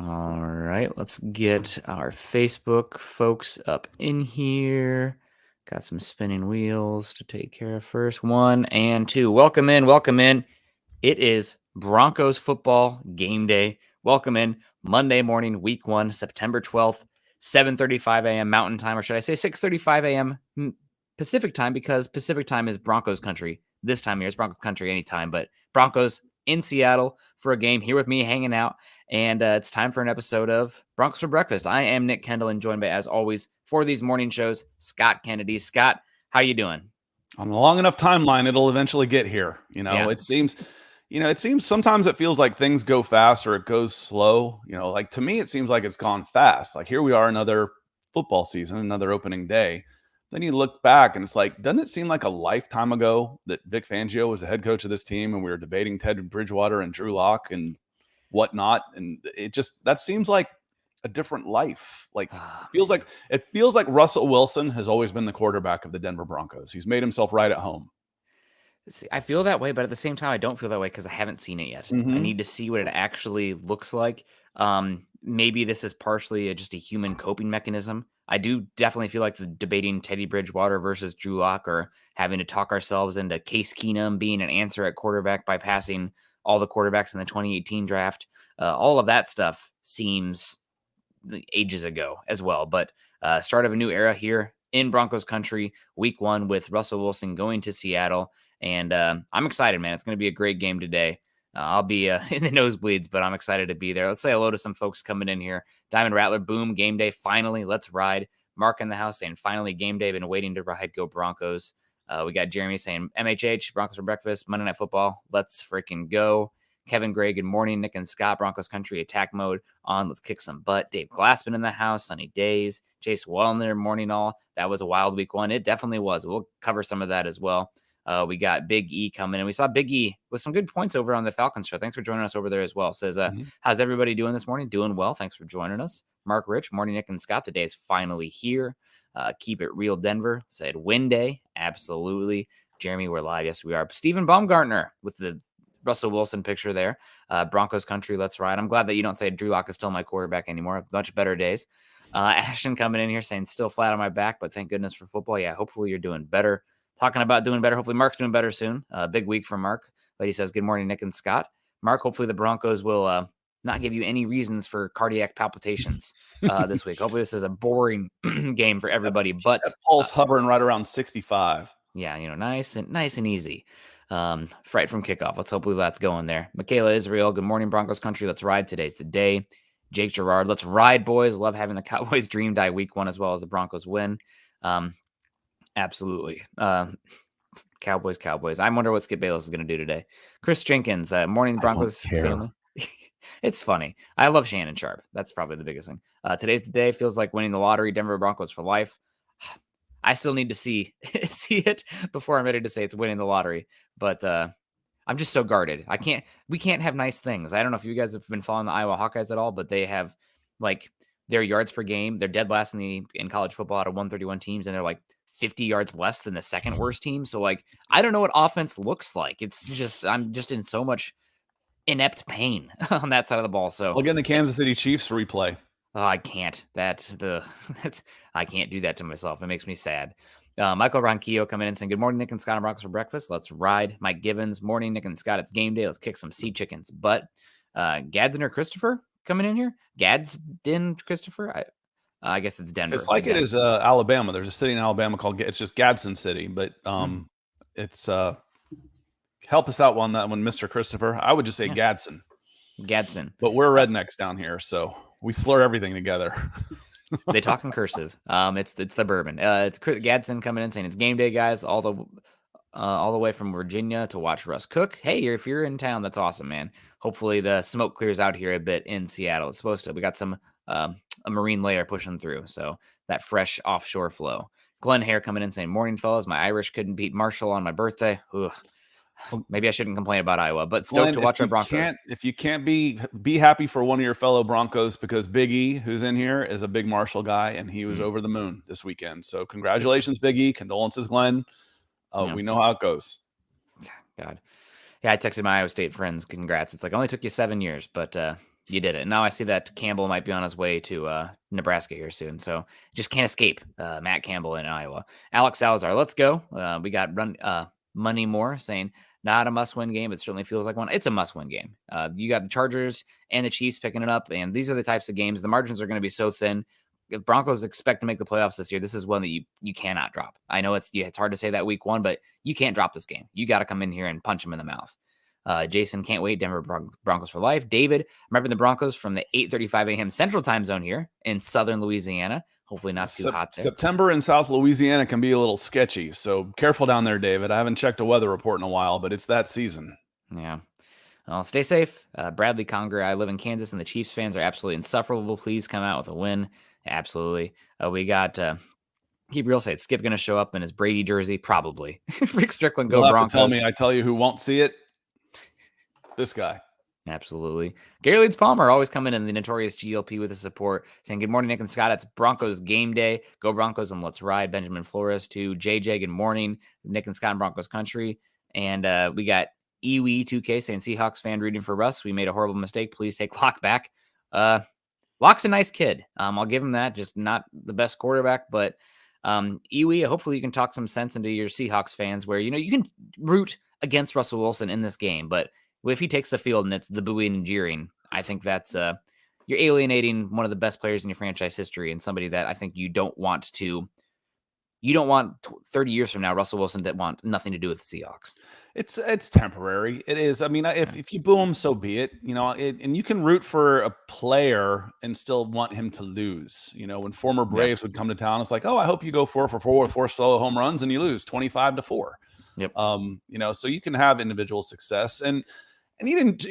All right, let's get our Facebook folks up in here. Got some spinning wheels to take care of first. 1 and 2. Welcome in. Welcome in. It is Broncos football game day. Welcome in Monday morning, week 1, September 12th, 7:35 a.m. Mountain Time, or should I say 6:35 a.m. Pacific Time, because Pacific Time is Broncos country. This time of year, it's Broncos country anytime, but Broncos in Seattle for a game here with me hanging out. And it's time for an episode of Broncos for Breakfast. I am Nick Kendell, and joined by, as always, for these morning shows, Scott Kennedy. Scott, how you doing? On a long enough timeline, it'll eventually get here. Yeah. It seems sometimes it feels like things go fast or it goes slow. Like to me, it seems like it's gone fast. Like here we are, another football season, another opening day. Then you look back and it's like, doesn't it seem like a lifetime ago that Vic Fangio was the head coach of this team and we were debating Ted Bridgewater and Drew Lock and whatnot? And that seems like a different life. It feels like Russell Wilson has always been the quarterback of the Denver Broncos. He's made himself right at home. See, I feel that way, but at the same time, I don't feel that way because I haven't seen it yet. I need to see what it actually looks like. Maybe this is partially just a human coping mechanism. I do definitely feel like the debating Teddy Bridgewater versus Drew Lock, or having to talk ourselves into Case Keenum being an answer at quarterback by passing all the quarterbacks in the 2018 draft. All of that stuff seems ages ago as well. But start of a new era here in Broncos country, week 1, with Russell Wilson going to Seattle. And I'm excited, man. It's going to be a great game today. I'll be in the nosebleeds, but I'm excited to be there. Let's say hello to some folks coming in here. Diamond Rattler, boom, game day, finally, let's ride. Mark in the house saying, finally, game day, been waiting to ride, go Broncos. We got Jeremy saying, MHH, Broncos for breakfast, Monday Night Football, let's freaking go. Kevin Gray, good morning. Nick and Scott, Broncos country, attack mode on. Let's kick some butt. Dave Glassman in the house, sunny days. Chase Wellner, morning all. That was a wild week 1. It definitely was. We'll cover some of that as well. We got Big E coming in. We saw Big E with some good points over on the Falcons show. Thanks for joining us over there as well. Says, how's everybody doing this morning? Doing well. Thanks for joining us. Mark Rich, morning, Nick and Scott. The day is finally here. Keep it real, Denver. Said win day. Absolutely. Jeremy, we're live. Yes, we are. Stephen Baumgartner with the Russell Wilson picture there. Broncos country, let's ride. I'm glad that you don't say Drew Lock is still my quarterback anymore. Much better days. Ashton coming in here saying still flat on my back, but thank goodness for football. Yeah, hopefully you're doing better. Talking about doing better. Hopefully Mark's doing better soon. Big week for Mark. But he says, good morning, Nick and Scott. Mark, hopefully the Broncos will not give you any reasons for cardiac palpitations this week. Hopefully this is a boring game for everybody. But that pulse hovering right around 65. Yeah, nice and easy. Fright from kickoff. Let's hopefully that's going there. Michaela Israel, good morning, Broncos country. Let's ride. Today's the day. Jake Gerard, let's ride, boys. Love having the Cowboys dream die week 1 as well as the Broncos win. Absolutely. Cowboys. I wonder what Skip Bayless is going to do today. Chris Jenkins, morning, Broncos family. It's funny. I love Shannon Sharp. That's probably the biggest thing. Today's the day. Feels like winning the lottery. Denver Broncos for life. I still need to see it before I'm ready to say it's winning the lottery. But I'm just so guarded. We can't have nice things. I don't know if you guys have been following the Iowa Hawkeyes at all, but they have like their yards per game. They're dead last in college football out of 131 teams, and they're like 50 yards less than the second worst team. So I don't know what offense looks like. I'm just in so much inept pain on that side of the ball. So look in the Kansas City Chiefs replay. Oh, I can't. I can't do that to myself. It makes me sad. Michael Ronquillo coming in saying, good morning, Nick and Scott and Broncos for breakfast. Let's ride. Mike Gibbons, morning, Nick and Scott. It's game day. Let's kick some sea chickens. But Gadsden or Christopher coming in here? Gadsden Christopher? I guess it's Denver. It's like it is Alabama. There's a city in Alabama called, it's just Gadsden City. But it's, help us out on that one, Mr. Christopher. I would just say Gadsden. But we're rednecks down here, so we slur everything together. They talk in cursive. It's the bourbon. It's Gadsden coming in saying it's game day, guys. All the way from Virginia to watch Russ cook. Hey, if you're in town, that's awesome, man. Hopefully the smoke clears out here a bit in Seattle. It's supposed to. We got some a marine layer pushing through, so that fresh offshore flow. Glenn Hare coming in saying, morning, fellas. My Irish couldn't beat Marshall on my birthday. Ugh. Maybe I shouldn't complain about Iowa, but stoked to watch our Broncos. If you can't be happy for one of your fellow Broncos, because Big E, who's in here, is a big Marshall guy, and he was over the moon this weekend. So congratulations, Big E. Condolences, Glenn. We know how it goes. God. Yeah, I texted my Iowa State friends. Congrats. It's like, it only took you 7 years, but You did it. Now I see that Campbell might be on his way to Nebraska here soon. So just can't escape Matt Campbell in Iowa. Alex Salazar, let's go. We got Money Moore saying, not a must-win game. It certainly feels like one. It's a must-win game. You got the Chargers and the Chiefs picking it up, and these are the types of games. The margins are going to be so thin. If Broncos expect to make the playoffs this year, this is one that you cannot drop. I know it's hard to say that week one, but you can't drop this game. You got to come in here and punch them in the mouth. Jason, can't wait. Denver Broncos for life. David, remember the Broncos from the 8:35 a.m. Central Time Zone here in Southern Louisiana. Hopefully not too hot there. September in South Louisiana can be a little sketchy, so careful down there, David. I haven't checked a weather report in a while, but it's that season. Yeah. Well, stay safe. Bradley Conger, I live in Kansas, and the Chiefs fans are absolutely insufferable. Please come out with a win. Absolutely. We got Keep Real Estate. Skip going to show up in his Brady jersey? Probably. Rick Strickland, go You'll have Broncos. to tell me. I tell you who won't see it. This guy. Absolutely. Gary Leeds Palmer always coming in the notorious GLP with the support, saying, good morning, Nick and Scott. It's Broncos game day. Go Broncos and let's ride. Benjamin Flores to JJ. Good morning, Nick and Scott in Broncos country. And we got EWE2K saying, Seahawks fan rooting for Russ. We made a horrible mistake. Please take Locke back. Locke's a nice kid. I'll give him that. Just not the best quarterback, but EWE, hopefully you can talk some sense into your Seahawks fans where, you can root against Russell Wilson in this game, but if he takes the field and it's the booing and jeering, I think that's you're alienating one of the best players in your franchise history and somebody that I think you don't want 30 years from now, Russell Wilson to want nothing to do with the Seahawks. It's temporary. It is. I mean, if you boo him, so be it. And you can root for a player and still want him to lose. When former Braves would come to town, it's like, oh, I hope you go 4 for 4 with 4 solo home runs and you lose 25-4. Yep. So you can have individual success. And you didn't,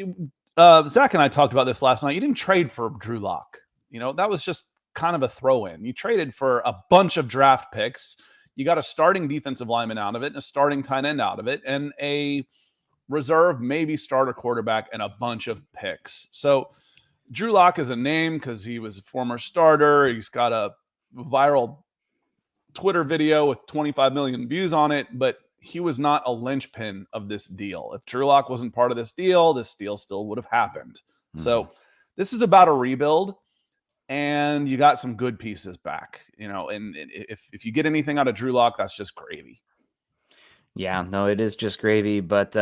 Zach and I talked about this last night. You didn't trade for Drew Lock. That was just kind of a throw in. You traded for a bunch of draft picks. You got a starting defensive lineman out of it and a starting tight end out of it and a reserve, maybe starter quarterback and a bunch of picks. So Drew Lock is a name because he was a former starter. He's got a viral Twitter video with 25 million views on it, but he was not a linchpin of this deal. If Drew Lock wasn't part of this deal still would have happened. Mm-hmm. So this is about a rebuild, and you got some good pieces back, and if you get anything out of Drew Lock, that's just gravy. Yeah, no, it is just gravy, but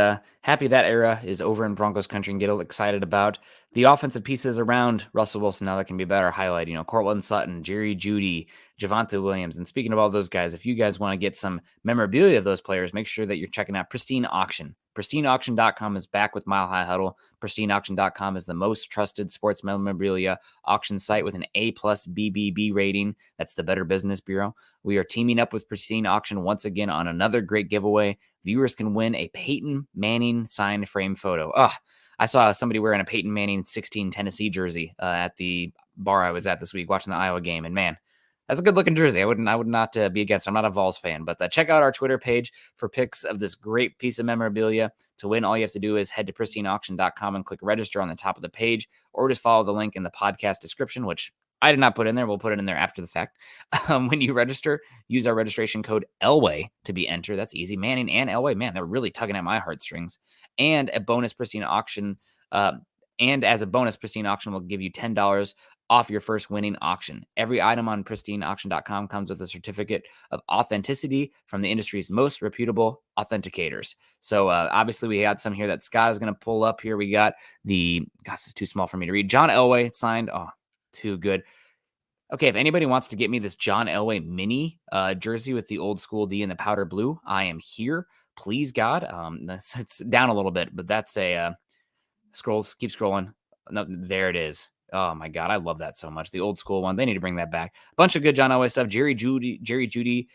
happy that era is over in Broncos country and get excited about the offensive pieces around Russell Wilson now that can be better highlight. Cortland Sutton, Jerry Jeudy, Javonte Williams. And speaking of all those guys, if you guys want to get some memorabilia of those players, make sure that you're checking out Pristine Auction. PristineAuction.com is back with Mile High Huddle. PristineAuction.com is the most trusted sports memorabilia auction site with an A+ BBB rating. That's the Better Business Bureau. We are teaming up with Pristine Auction once again on another great giveaway. Viewers can win a Peyton Manning signed frame photo. I saw somebody wearing a Peyton Manning 16 Tennessee jersey at the bar I was at this week watching the Iowa game. And man, that's a good looking jersey. I would not be against. I'm not a Vols fan, but check out our Twitter page for pics of this great piece of memorabilia. To win, all you have to do is head to pristineauction.com and click register on the top of the page, or just follow the link in the podcast description, which I did not put in there. We'll put it in there after the fact. When you register, use our registration code Elway to be entered. That's easy. Manning and Elway, man, they're really tugging at my heartstrings. And a bonus Pristine Auction. And as a bonus, Pristine Auction will give you $10 off your first winning auction. Every item on pristineauction.com comes with a certificate of authenticity from the industry's most reputable authenticators. So obviously we got some here that Scott is going to pull up here. We got this is too small for me to read. John Elway signed. Oh, too good. Okay, if anybody wants to get me this John Elway mini jersey with the old school D and the powder blue, I am here. Please, God. It's down a little bit, but that's a keep scrolling. No, there it is. Oh my God, I love that so much. The old school one. They need to bring that back. Bunch of good John Elway stuff. Jerry Jeudy,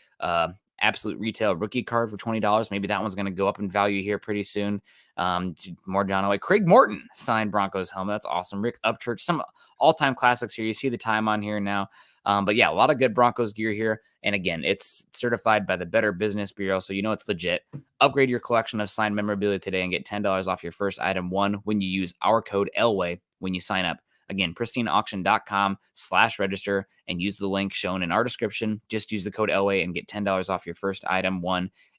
absolute retail rookie card for $20. Maybe that one's going to go up in value here pretty soon. More John Elway. Craig Morton signed Broncos helmet. That's awesome. Rick Upchurch, some all-time classics here. You see the time on here now. But yeah, a lot of good Broncos gear here. And again, it's certified by the Better Business Bureau, so you know it's legit. Upgrade your collection of signed memorabilia today and get $10 off your first item when you use our code Elway when you sign up. Again, pristineauction.com/register and use the link shown in our description. Just use the code Elway and get $10 off your first item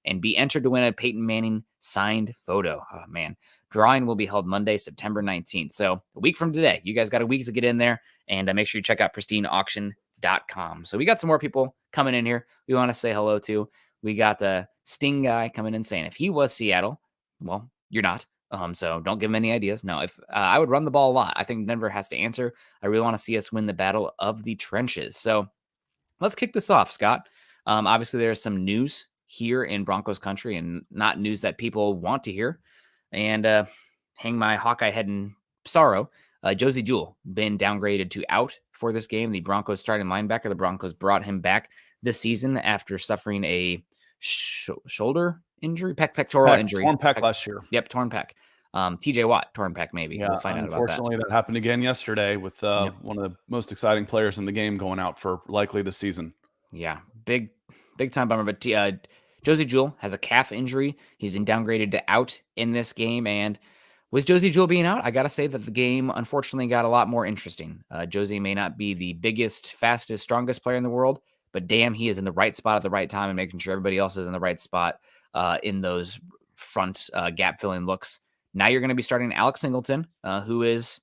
and be entered to win a Peyton Manning signed photo. Oh, man. Drawing will be held Monday, September 19th. So a week from today. You guys got a week to get in there, and make sure you check out pristineauction.com. So we got some more people coming in here we want to say hello to. We got the Sting guy coming in saying if he was Seattle, well, you're not. So don't give him any ideas. No, if I would run the ball a lot. I think Denver has to answer. I really want to see us win the battle of the trenches. So let's kick this off, Scott. Obviously, there's some news here in Broncos country, and not news that people want to hear. And hang my Hawkeye head in sorrow. Josey Jewell been downgraded to out for this game. The Broncos starting linebacker. The Broncos brought him back this season after suffering a shoulder injury, pectoral injury. Torn pec last year. Yep, torn pec. TJ Watt, torn pec maybe. Yeah, we'll find out about that. Unfortunately, that happened again yesterday with one of the most exciting players in the game going out for likely the season. Yeah, big time bummer. But Josey Jewell has a calf injury. He's been downgraded to out in this game. And with Josey Jewell being out, I got to say that the game unfortunately got a lot more interesting. Josey may not be the biggest, fastest, strongest player in the world, but damn, he is in the right spot at the right time and making sure everybody else is in the right spot in those front gap-filling looks. Now you're going to be starting Alex Singleton, who is,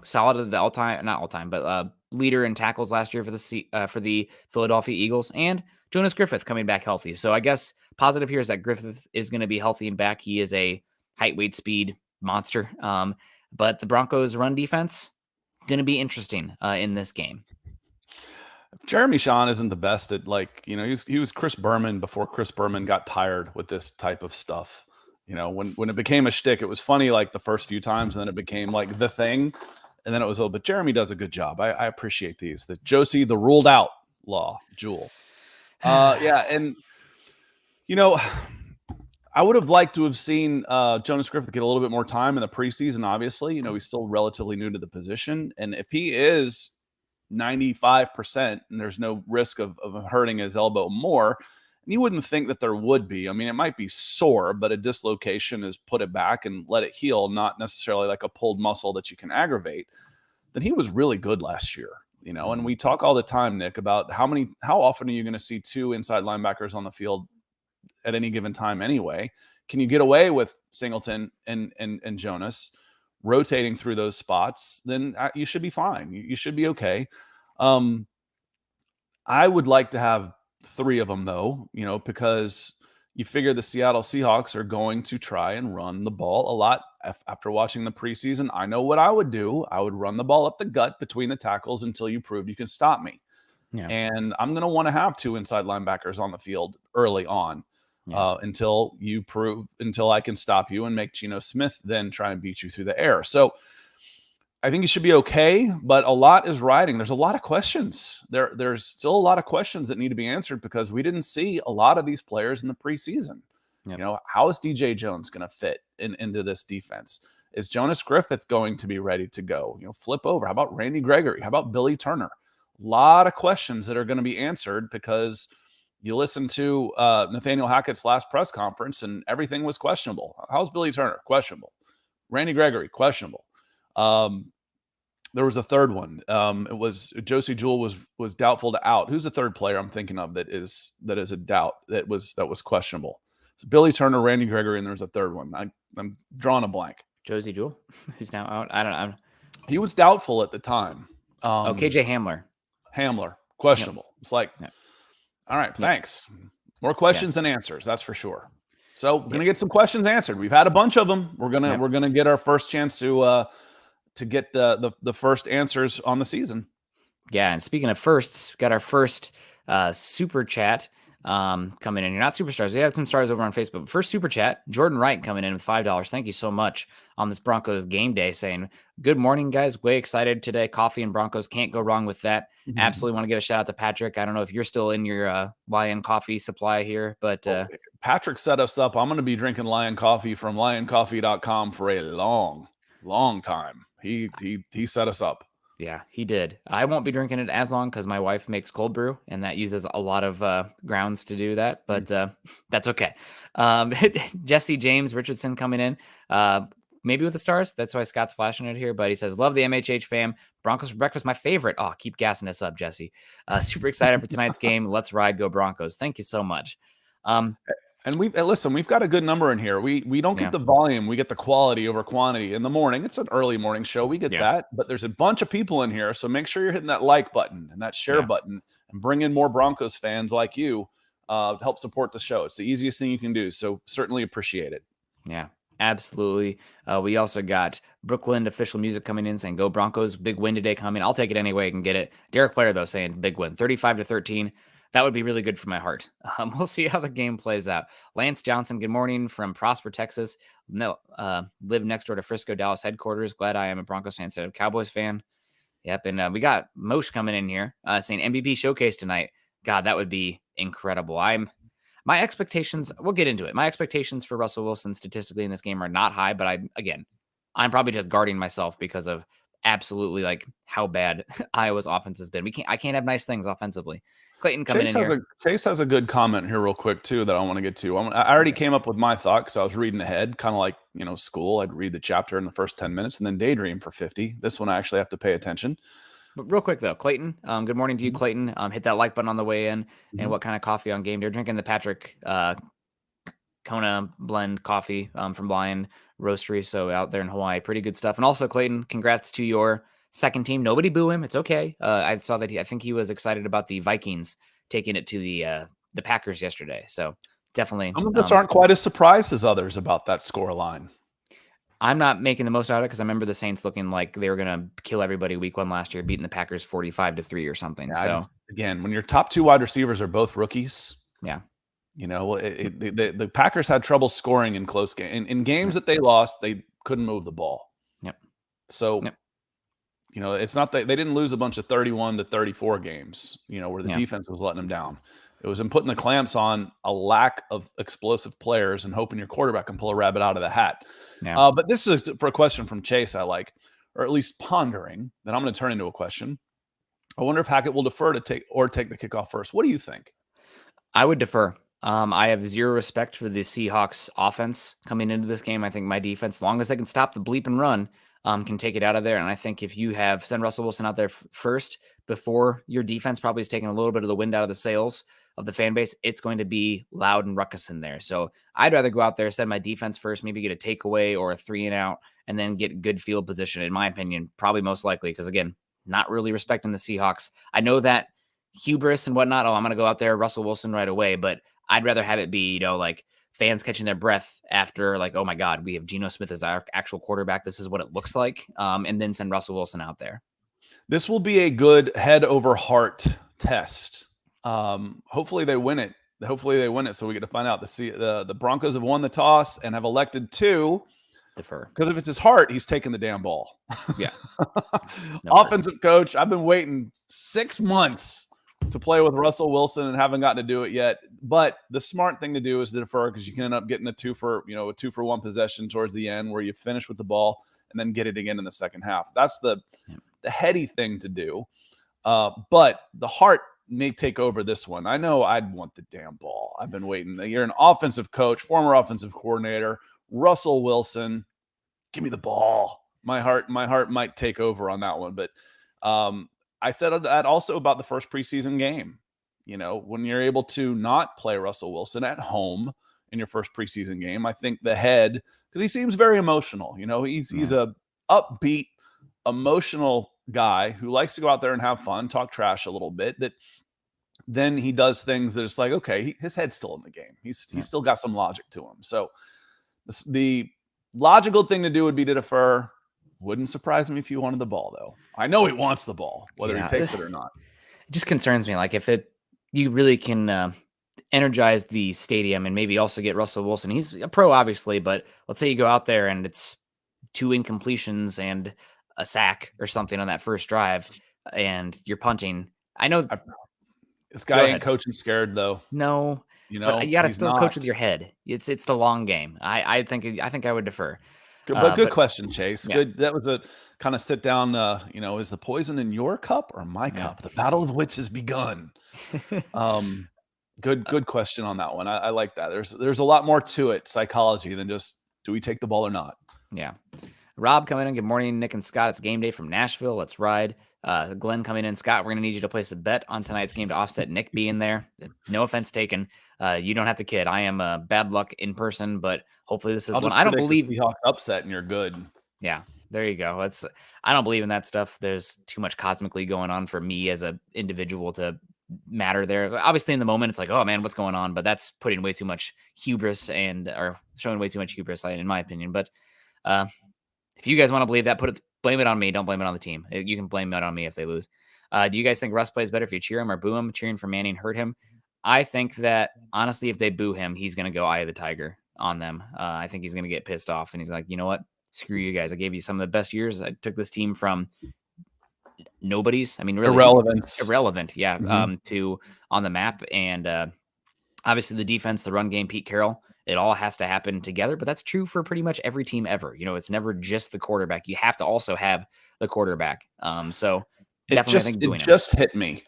solid at the not all-time, but leader in tackles last year for the Philadelphia Eagles, and Jonas Griffith coming back healthy. So I guess positive here is that Griffith is going to be healthy and back. He is a height, weight, speed monster. But the Broncos' run defense going to be interesting in this game. Jeremy Shawn isn't the best at he was Chris Berman before Chris Berman got tired with this type of stuff. When it became a shtick, it was funny like the first few times, and then it became like the thing, and then it was but Jeremy does a good job. I appreciate these. The Josie, the ruled out law, Jewel. Yeah, and I would have liked to have seen Jonas Griffith get a little bit more time in the preseason. Obviously, he's still relatively new to the position, and if he is 95% and there's no risk of hurting his elbow more, and you wouldn't think that there would be. I mean, it might be sore, but a dislocation is put it back and let it heal, not necessarily like a pulled muscle that you can aggravate. Then he was really good last year, and we talk all the time, Nick, about how often are you going to see two inside linebackers on the field at any given time anyway? Can you get away with Singleton and Jonas rotating through those spots? Then you should be fine. You should be okay. I would like to have three of them though, because you figure the Seattle Seahawks are going to try and run the ball a lot. After watching the preseason, I know what I would do. I would run the ball up the gut between the tackles until you prove you can stop me. Yeah. And I'm going to want to have two inside linebackers on the field early on. Yeah. Until I can stop you and make Geno Smith then try and beat you through the air. So I think you should be okay, but a lot is riding. There's a lot of questions. There's still a lot of questions that need to be answered because we didn't see a lot of these players in the preseason. Yep. How is DJ Jones going to fit into this defense? Is Jonas Griffith going to be ready to go? Flip over. How about Randy Gregory? How about Billy Turner? A lot of questions that are going to be answered because you listen to Nathaniel Hackett's last press conference and everything was questionable. How's Billy Turner? Questionable. Randy Gregory? Questionable. There was a third one. It was Josey Jewell was doubtful to out. Who's the third player I'm thinking of that is a doubt that was questionable? It's Billy Turner, Randy Gregory, and there's a third one. I'm drawing a blank. Josey Jewell, who's now out. I don't know. He was doubtful at the time. KJ Hamler. Questionable. Yep. It's like, yep. All right, thanks. More questions than answers, that's for sure. So we're gonna get some questions answered. We've had a bunch of them. We're gonna get our first chance to get the first answers on the season. Yeah, and speaking of firsts, we got our first super chat coming in. You're not superstars. We have some stars over on Facebook. First super chat, Jordan Wright coming in with $5. Thank you so much on this Broncos game day, saying, good morning, guys. Way excited today. Coffee and Broncos. Can't go wrong with that. Mm-hmm. Absolutely want to give a shout out to Patrick. I don't know if you're still in your Lion coffee supply here, but Patrick set us up. I'm going to be drinking Lion coffee from lioncoffee.com for a long, long time. He set us up. Yeah, he did. I won't be drinking it as long because my wife makes cold brew, and that uses a lot of grounds to do that, but that's okay. Jesse James Richardson coming in, maybe with the stars. That's why Scott's flashing it here, but he says, love the MHH fam. Broncos for breakfast, my favorite. Oh, keep gassing us up, Jesse. Super excited for tonight's game. Let's ride, go Broncos. Thank you so much. And we've got a good number in here. We don't get the volume, we get the quality over quantity in the morning. It's an early morning show. We get that, but there's a bunch of people in here. So make sure you're hitting that like button and that share button and bring in more Broncos fans like you to help support the show. It's the easiest thing you can do. So certainly appreciate it. Yeah, absolutely. We also got Brooklyn official music coming in saying, "Go Broncos, big win today coming." I'll take it any way I can get it. Derek Player, though, saying big win, 35-13. That would be really good for my heart. We'll see how the game plays out. Lance Johnson, good morning from Prosper, Texas. No, live next door to Frisco, Dallas headquarters. Glad I am a Broncos fan instead of Cowboys fan. Yep, and we got Moshe coming in here saying MVP showcase tonight. God, that would be incredible. My expectations, we'll get into it. My expectations for Russell Wilson statistically in this game are not high, but I'm probably just guarding myself because of absolutely like how bad Iowa's offense has been. I can't have nice things offensively. Clayton coming in here. Chase has a good comment here real quick too that I want to get to. I already came up with my thought because I was reading ahead, kind of like, school. I'd read the chapter in the first 10 minutes and then daydream for 50. This one I actually have to pay attention. But real quick though, Clayton, good morning to you, Clayton. Hit that like button on the way in. And what kind of coffee on game day? You're drinking the Patrick Kona blend coffee from Lion Roastery. So out there in Hawaii, pretty good stuff. And also, Clayton, congrats to your second team. Nobody boo him. It's okay. I saw that I think he was excited about the Vikings taking it to the Packers yesterday. So definitely. Some of us aren't quite as surprised as others about that score line. I'm not making the most out of it because I remember the Saints looking like they were going to kill everybody week 1 last year, beating the Packers 45-3 or something. Yeah, so again, when your top 2 wide receivers are both rookies, the Packers had trouble scoring in close games. In games that they lost, they couldn't move the ball. Yep. So, it's not that they didn't lose a bunch of 31-34 games, where the defense was letting them down. It was in putting the clamps on a lack of explosive players and hoping your quarterback can pull a rabbit out of the hat. Yeah. But this is for a question from Chase I like, or at least pondering, that I'm going to turn into a question. I wonder if Hackett will defer to take the kickoff first. What do you think? I would defer. I have zero respect for the Seahawks offense coming into this game. I think my defense, as long as they can stop the bleep and run, can take it out of there. And I think if you send Russell Wilson out there first before your defense probably is taking a little bit of the wind out of the sails of the fan base, it's going to be loud and ruckus in there. So I'd rather go out there, send my defense first, maybe get a takeaway or a 3-and-out, and then get good field position, in my opinion, probably most likely. Because again, not really respecting the Seahawks. I know that hubris and whatnot. Oh, I'm going to go out there, Russell Wilson right away. But I'd rather have it be, like fans catching their breath after like, oh my God, we have Geno Smith as our actual quarterback. This is what it looks like. And then send Russell Wilson out there. This will be a good head over heart test. Hopefully they win it. So we get to find out. The Broncos have won the toss and have elected to defer. Because if it's his heart, he's taking the damn ball. Yeah. Offensive coach, I've been waiting 6 months to play with Russell Wilson and haven't gotten to do it yet. But the smart thing to do is to defer, because you can end up getting a 2-for-1 possession towards the end where you finish with the ball and then get it again in the second half. That's the heady thing to do. But the heart may take over this one. I know I'd want the damn ball. I've been waiting. You're an offensive coach, former offensive coordinator, Russell Wilson. Give me the ball. My heart might take over on that one. But I said that also about the first preseason game. When you're able to not play Russell Wilson at home in your first preseason game, I think the head, because he seems very emotional. He's a upbeat, emotional guy who likes to go out there and have fun, talk trash a little bit. That then he does things that it's like, okay, his head's still in the game. He's still got some logic to him. So the logical thing to do would be to defer. Wouldn't surprise me if he wanted the ball, though. I know he wants the ball, whether he takes it or not. It just concerns me. Like if you really can energize the stadium and maybe also get Russell Wilson. He's a pro, obviously, but let's say you go out there and it's 2 incompletions and a sack or something on that first drive, and you're punting. I know this guy ain't coaching scared, though. No, but you got to still coach with your head. It's the long game. I think I would defer. But good question, Chase. Yeah. Good. That was a kind of sit down. Is the poison in your cup or my cup? The battle of wits has begun. Good question on that one. I like that. There's a lot more to it, psychology, than just do we take the ball or not. Yeah. Rob coming in. Good morning, Nick and Scott. It's game day from Nashville. Let's ride. Glenn coming in. Scott, we're going to need you to place a bet on tonight's game to offset Nick being there. No offense taken. You don't have to kid. I am bad luck in person, but hopefully this is one. I don't believe the Seahawks upset and you're good. Yeah, there you go. I don't believe in that stuff. There's too much cosmically going on for me as an individual to matter there. Obviously in the moment it's like, oh man, what's going on? But that's putting way too much hubris or showing way too much hubris in my opinion. But if you guys want to believe that, blame it on me. Don't blame it on the team. You can blame it on me if they lose. Do you guys think Russ plays better if you cheer him or boo him? Cheering for Manning hurt him. I think that honestly, if they boo him, he's going to go eye of the tiger on them. I think he's going to get pissed off and he's like, you know what? Screw you guys. I gave you some of the best years. I took this team from nobody's. I mean, really irrelevant. Yeah. Mm-hmm. To on the map. And obviously the defense, the run game, Pete Carroll, it all has to happen together, but that's true for pretty much every team ever. It's never just the quarterback. You have to also have the quarterback. So definitely it just hit me.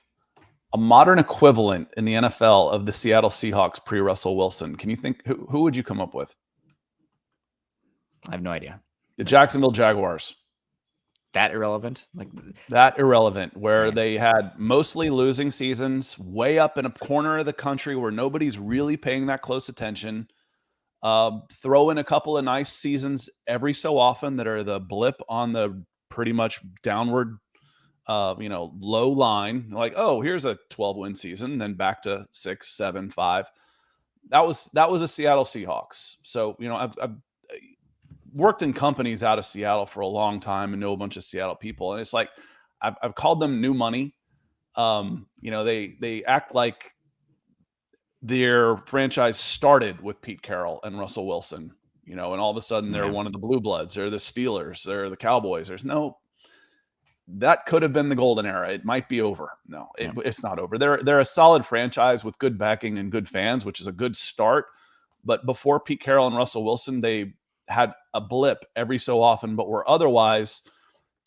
A modern equivalent in the NFL of the Seattle Seahawks pre-Russell Wilson. Can you think who would you come up with? I have no idea. The Jacksonville Jaguars. That irrelevant? Where they had mostly losing seasons, way up in a corner of the country where nobody's really paying that close attention. Throw in a couple of nice seasons every so often that are the blip on the pretty much downward low line, like, oh, here's a 12-win season, then back to 6, 7, 5. That was a Seattle Seahawks. So, I've worked in companies out of Seattle for a long time and know a bunch of Seattle people. And it's like, I've called them new money. They act like their franchise started with Pete Carroll and Russell Wilson, and all of a sudden they're one of the Blue Bloods, they're the Steelers, they're the Cowboys. That could have been the golden era. It might be over. No, it's not over. They're a solid franchise with good backing and good fans, which is a good start. But before Pete Carroll and Russell Wilson, they had a blip every so often, but were otherwise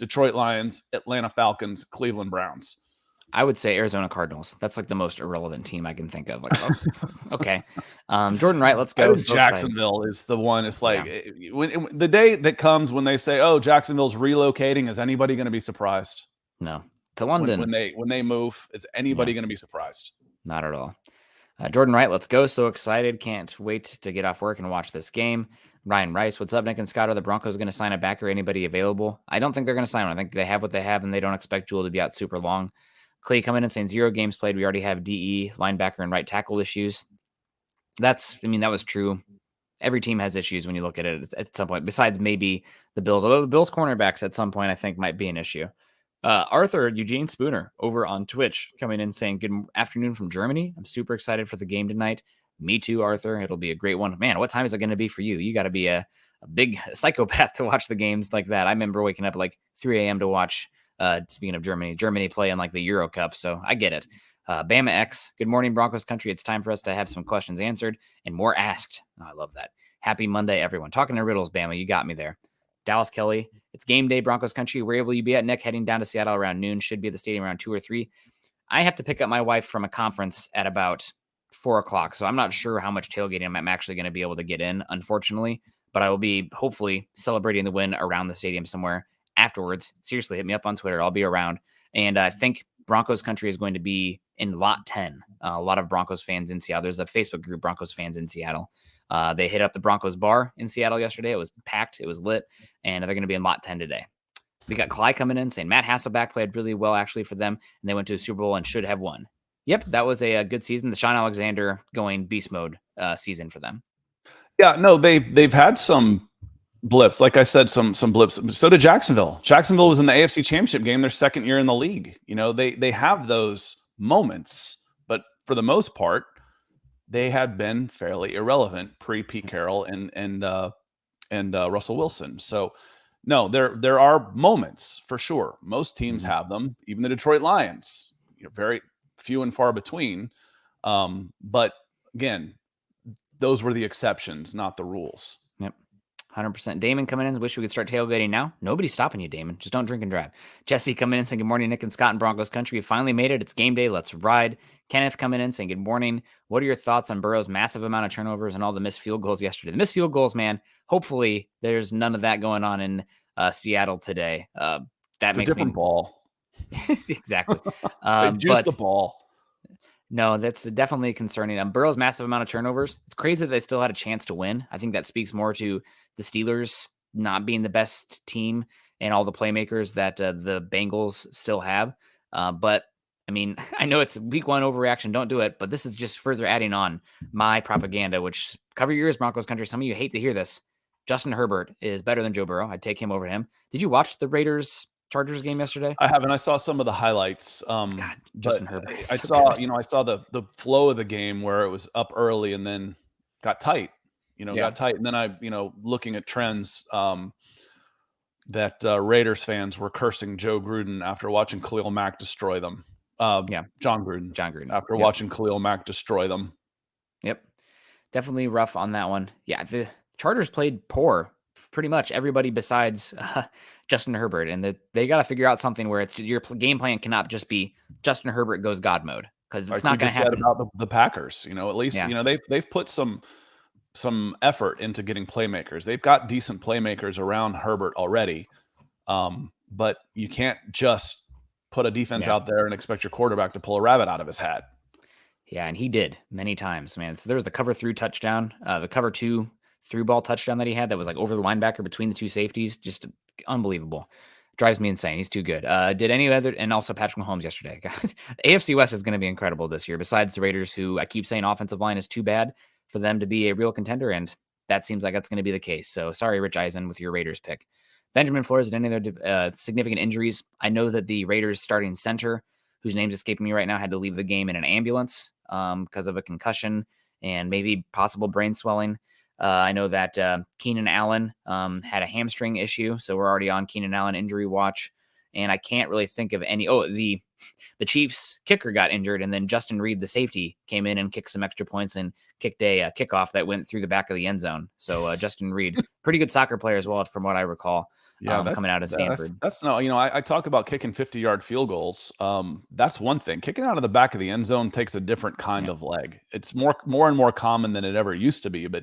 Detroit Lions, Atlanta Falcons, Cleveland Browns. I would say Arizona Cardinals. That's like the most irrelevant team I can think of. Like, oh, okay. Jordan Wright, let's go. So Jacksonville is the one. It's like when the day that comes when they say, oh, Jacksonville's relocating, is anybody going to be surprised? No. To London. When they move, is anybody going to be surprised? Not at all. Jordan Wright, let's go. So excited. Can't wait to get off work and watch this game. Ryan Rice, what's up, Nick and Scott? Are the Broncos going to sign a backer? Anybody available? I don't think they're going to sign one. I think they have what they have, and they don't expect Jewel to be out super long. Clay coming in saying 0 games played. We already have DE, linebacker, and right tackle issues. That was true. Every team has issues when you look at it at some point, besides maybe the Bills. Although the Bills cornerbacks at some point I think might be an issue. Arthur Eugene Spooner over on Twitch coming in saying good afternoon from Germany. I'm super excited for the game tonight. Me too, Arthur. It'll be a great one. Man, what time is it going to be for you? You got to be a big psychopath to watch the games like that. I remember waking up at like 3 a.m. to watch, speaking of Germany play in like the Euro Cup. So I get it. Bama X, good morning, Broncos country. It's time for us to have some questions answered and more asked. Oh, I love that. Happy Monday, everyone. Talking to riddles, Bama. You got me there. Dallas Kelly, it's game day, Broncos country. Where will you be at, Nick? Heading down to Seattle around noon. Should be at the stadium around 2 or 3. I have to pick up my wife from a conference at about 4 o'clock. So I'm not sure how much tailgating I'm actually going to be able to get in, unfortunately. But I will be hopefully celebrating the win around the stadium somewhere afterwards. Seriously, hit me up on Twitter. I'll be around. And I think Broncos country is going to be in lot 10. A lot of Broncos fans in Seattle. There's a Facebook group, Broncos fans in Seattle. They hit up the Broncos bar in Seattle yesterday. It was packed. It was lit. And they're going to be in lot 10 today. We got Clyde coming in saying Matt Hasselbeck played really well actually for them. And they went to a Super Bowl and should have won. Yep, that was a good season. The Sean Alexander going beast mode season for them. Yeah, no, they've had some blips. Like I said, some blips. So did Jacksonville. Jacksonville was in the AFC Championship game their second year in the league. They have those moments, but for the most part, they had been fairly irrelevant pre-Pete Carroll and Russell Wilson. So no, there are moments for sure. Most teams have them. Even the Detroit Lions, very few and far between. But again, those were the exceptions, not the rules. Yep. 100%. Damon coming in. Wish we could start tailgating now. Nobody's stopping you, Damon. Just don't drink and drive. Jesse coming in saying good morning, Nick and Scott in Broncos country. We finally made it. It's game day. Let's ride. Kenneth coming in saying good morning. What are your thoughts on Burrow's massive amount of turnovers and all the missed field goals yesterday? The missed field goals, man. Hopefully there's none of that going on in Seattle today. That It's a makes different me ball. exactly. They juiced the But ball. no, that's definitely concerning. Burrow's massive amount of turnovers. It's crazy that they still had a chance to win. I think that speaks more to the Steelers not being the best team and all the playmakers that the Bengals still have. But I mean, I know it's week one overreaction. Don't do it. But this is just further adding on my propaganda, which cover your ears, Broncos country. Some of you hate to hear this. Justin Herbert is better than Joe Burrow. I'd take him over him. Did you watch the Raiders Chargers game yesterday? I haven't. I saw some of the highlights. God, But Justin Herbert is I so saw, good. I saw the flow of the game where it was up early and then got tight. Yeah. And then I, looking at trends, that Raiders fans were cursing Joe Gruden after watching Khalil Mack destroy them. Yeah. John Gruden. John Gruden. After Yep. watching Khalil Mack destroy them. Yep. Definitely rough on that one. Yeah. The Chargers played poor pretty much everybody besides Justin Herbert. And they got to figure out something where it's your game plan cannot just be Justin Herbert goes God mode because it's Like not going to happen. Said about the Packers, at least, Yeah. they've put some effort into getting playmakers. They've got decent playmakers around Herbert already. But you can't just put a defense out there and expect your quarterback to pull a rabbit out of his hat. Yeah, and he did many times, man. So there was the cover through touchdown, the cover two through ball touchdown that he had that was like over the linebacker between the two safeties. Just unbelievable. Drives me insane. He's too good. Did any other, and also Patrick Mahomes yesterday. The AFC West is going to be incredible this year, besides the Raiders, who I keep saying offensive line is too bad for them to be a real contender, and that seems like that's going to be the case. So sorry, Rich Eisen, with your Raiders pick. Benjamin Flores, and any other significant injuries? I know that the Raiders starting center, whose name's escaping me right now, had to leave the game in an ambulance because of a concussion and maybe possible brain swelling. I know that Keenan Allen had a hamstring issue, so we're already on Keenan Allen injury watch. And I can't really think of any. Oh, the Chiefs kicker got injured, and then Justin Reed, the safety, came in and kicked some extra points and kicked a kickoff that went through the back of the end zone. So Justin Reed, pretty good soccer player as well, from what I recall. Yeah, coming out of Stanford. That's no, I talk about kicking 50-yard field goals. That's one thing. Kicking out of the back of the end zone takes a different kind of leg. It's more and more common than it ever used to be, but